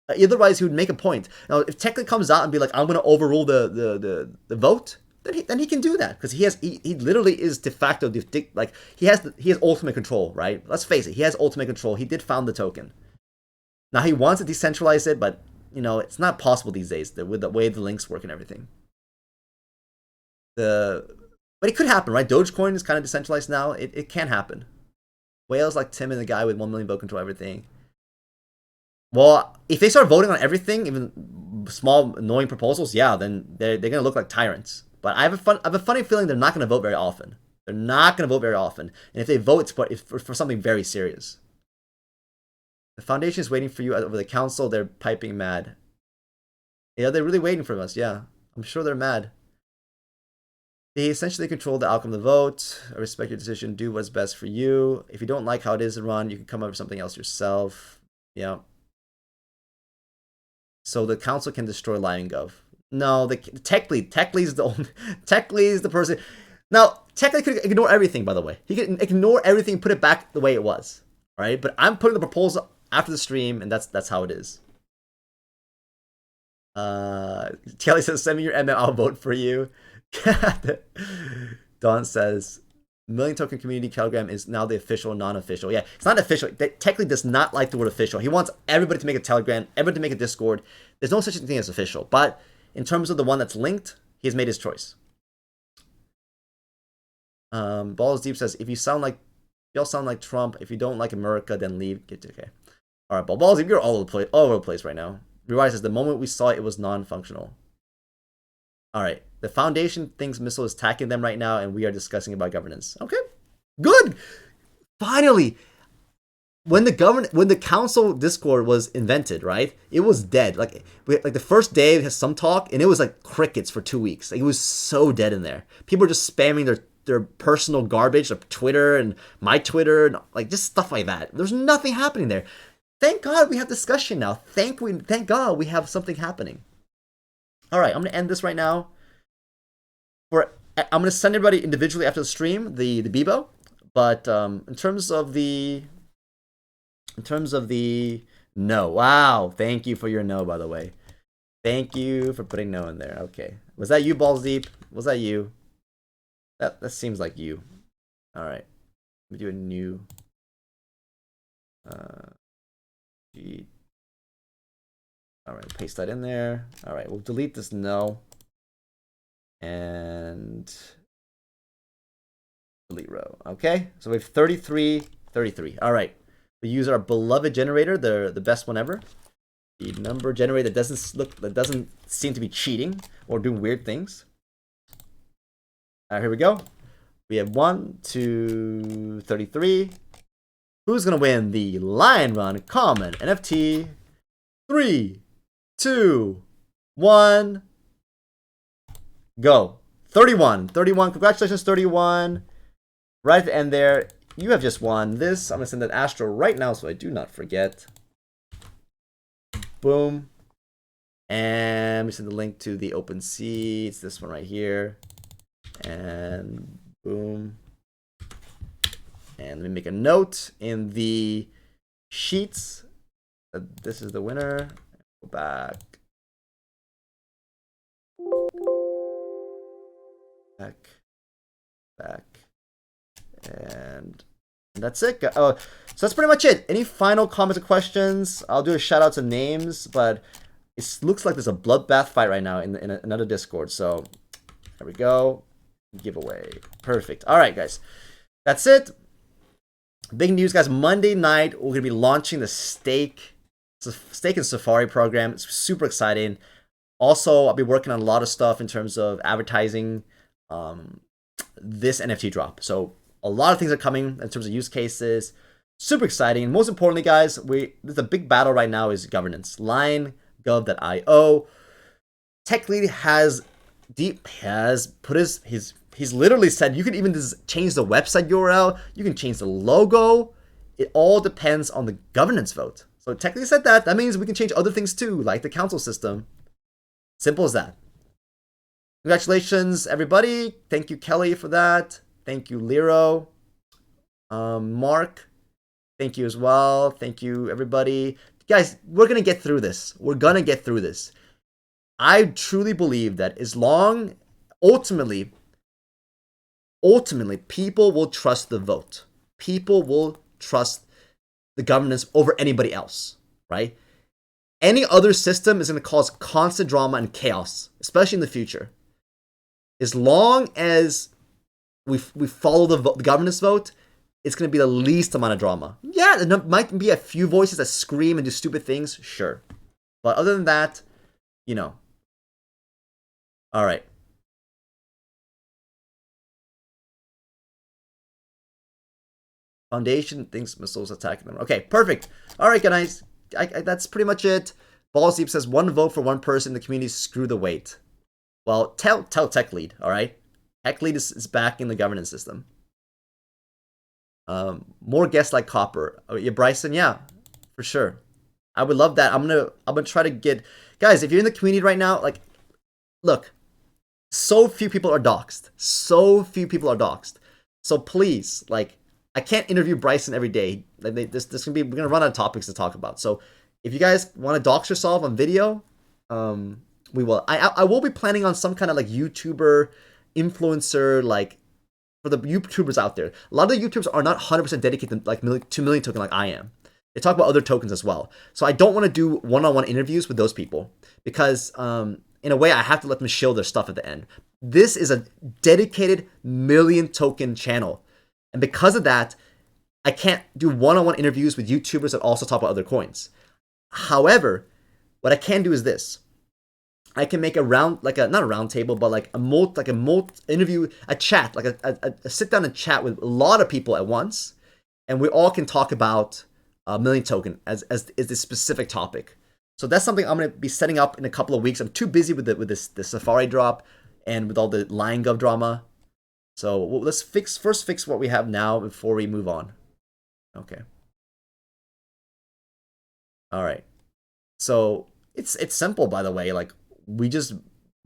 Otherwise, he would make a point. Now, if TechLead comes out and be like, I'm going to overrule the vote, then he can do that, because he literally is de facto like he has ultimate control, right? Let's face it, he has ultimate control. He did found the token. Now he wants to decentralize it, but it's not possible these days with the way the links work and everything. But it could happen, right? Dogecoin is kind of decentralized now. It can happen. Whales like Tim and the guy with 1 million vote control everything. Well, if they start voting on everything, even small annoying proposals, yeah, then they're gonna look like tyrants. But I have a funny feeling they're not going to vote very often. They're not going to vote very often. And if they vote, it's for something very serious. The foundation is waiting for you over the council. They're piping mad. Yeah, they're really waiting for us. Yeah, I'm sure they're mad. They essentially control the outcome of the vote. I respect your decision. Do what's best for you. If you don't like how it is run, you can come up with something else yourself. Yeah. So the council can destroy LionGov. No, the TechLead is the only. TechLead is the person. Now, TechLead could ignore everything, by the way. He could ignore everything and put it back the way it was. All right, but I'm putting the proposal after the stream, and that's how it is. Kelly says, "Send me your ML, I'll vote for you." Don says, "Million token community Telegram is now the official, non-official." Yeah, it's not official. TechLead does not like the word official. He wants everybody to make a Telegram, everybody to make a Discord. There's no such thing as official, but in terms of the one that's linked, he has made his choice. Balls Deep says, if you all sound like Trump. If you don't like America, then leave. Okay. All right, Balls Deep, you're all over the place right now. Rewired says, the moment we saw it, it was non-functional. All right. The foundation thinks Missile is attacking them right now, and we are discussing about governance. Okay. Good. Finally. When the council Discord was invented, right? It was dead. Like the first day it has some talk, and it was like crickets for 2 weeks. Like, it was so dead in there. People were just spamming their personal garbage, like Twitter and my Twitter, and like just stuff like that. There's nothing happening there. Thank God we have discussion now. Thank God we have something happening. All right, I'm gonna end this right now. I'm gonna send everybody individually after the stream the Beebo, but in terms of the no. Wow. Thank you for your no, by the way. Thank you for putting no in there. Okay. Was that you, Balls Deep? Was that you? That seems like you. All right. Let me do a new sheet. All right. Paste that in there. All right. We'll delete this no. And delete row. Okay. So we have 33. All right. We use our beloved generator, the best one ever. The number generator that doesn't seem to be cheating or doing weird things. All right, here we go. We have 1, 2, 33. Who's gonna win the LionRun Common NFT? 3, 2, 1. Go. 31. Congratulations, 31. Right at the end there. You have just won this. I'm going to send that Astro right now so I do not forget. Boom. And we send the link to the OpenSea. It's this one right here. And boom. And let me make a note in the sheets that this is the winner. Go back. Back. And that's it. So that's pretty much it. Any final comments or questions? I'll do a shout out to names, but it looks like there's a bloodbath fight right now in another Discord. So there we go. Giveaway. Perfect. All right, guys. That's it. Big news, guys. Monday night, we're going to be launching the stake stake in Safari program. It's super exciting. Also, I'll be working on a lot of stuff in terms of advertising this NFT drop. So a lot of things are coming in terms of use cases. Super exciting. And most importantly, guys, there's a big battle right now is governance. LionGov.io. TechLead has put he's literally said you can even change the website URL. You can change the logo. It all depends on the governance vote. So TechLead said that. That means we can change other things too, like the council system. Simple as that. Congratulations, everybody. Thank you, Kelly, for that. Thank you, Lero. Mark, thank you as well. Thank you, everybody. Guys, we're going to get through this. We're going to get through this. I truly believe that as long, ultimately, people will trust the vote. People will trust the governance over anybody else, right? Any other system is going to cause constant drama and chaos, especially in the future. As long as we follow the governance vote, it's going to be the least amount of drama. Yeah, there might be a few voices that scream and do stupid things, sure. But other than that, you know. All right. Foundation thinks missiles attacking them. Okay, perfect. All right, guys. That's pretty much it. Ballsdeep says 1 vote for 1 person in the community. Screw the wait. Well, tell TechLead. All right, TechLead is back in the governance system. More guests like Copper. Oh, yeah, Bryson. Yeah, for sure. I would love that. I'm gonna try to get guys. If you're in the community right now, like, look, so few people are doxed. So few people are doxed. So please, like, I can't interview Bryson every day. Like, we're gonna run out of topics to talk about. So if you guys want to dox yourself on video, we will. I will be planning on some kind of like YouTuber, influencer, like for the YouTubers out there. A lot of the YouTubers are not 100% dedicated to like 2 million token like I am. They talk about other tokens as well. So I don't want to do one-on-one interviews with those people because in a way I have to let them show their stuff at the end. This is a dedicated 1 million token channel. And because of that, I can't do one-on-one interviews with YouTubers that also talk about other coins. However, what I can do is this. I can make a not a round table, but like a interview, a chat, like a sit down and chat with a lot of people at once. And we all can talk about 1 million token as this specific topic. So that's something I'm going to be setting up in a couple of weeks. I'm too busy with the Safari drop and with all the LionGov drama. So let's first fix what we have now before we move on. Okay. All right. So it's simple, by the way. Like, we just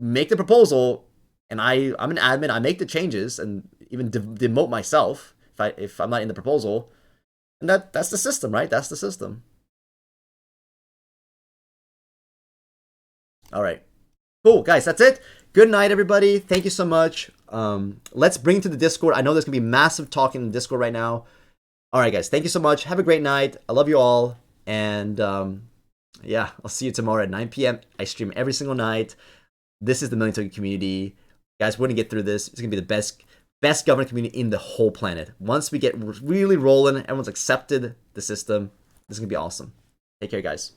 make the proposal, and I'm an admin. I make the changes and even demote myself if I'm not in the proposal. And that's the system, right? That's the system. All right. Cool, guys. That's it. Good night, everybody. Thank you so much. Let's bring to the Discord. I know there's gonna be massive talking in the Discord right now. All right, guys. Thank you so much. Have a great night. I love you all. And yeah, I'll see you tomorrow at 9 p.m. I stream every single night. This is the 1 million token community. Guys, we're gonna get through this. It's gonna be the best government community in the whole planet. Once we get really rolling, everyone's accepted the system. This is gonna be awesome. Take care, guys.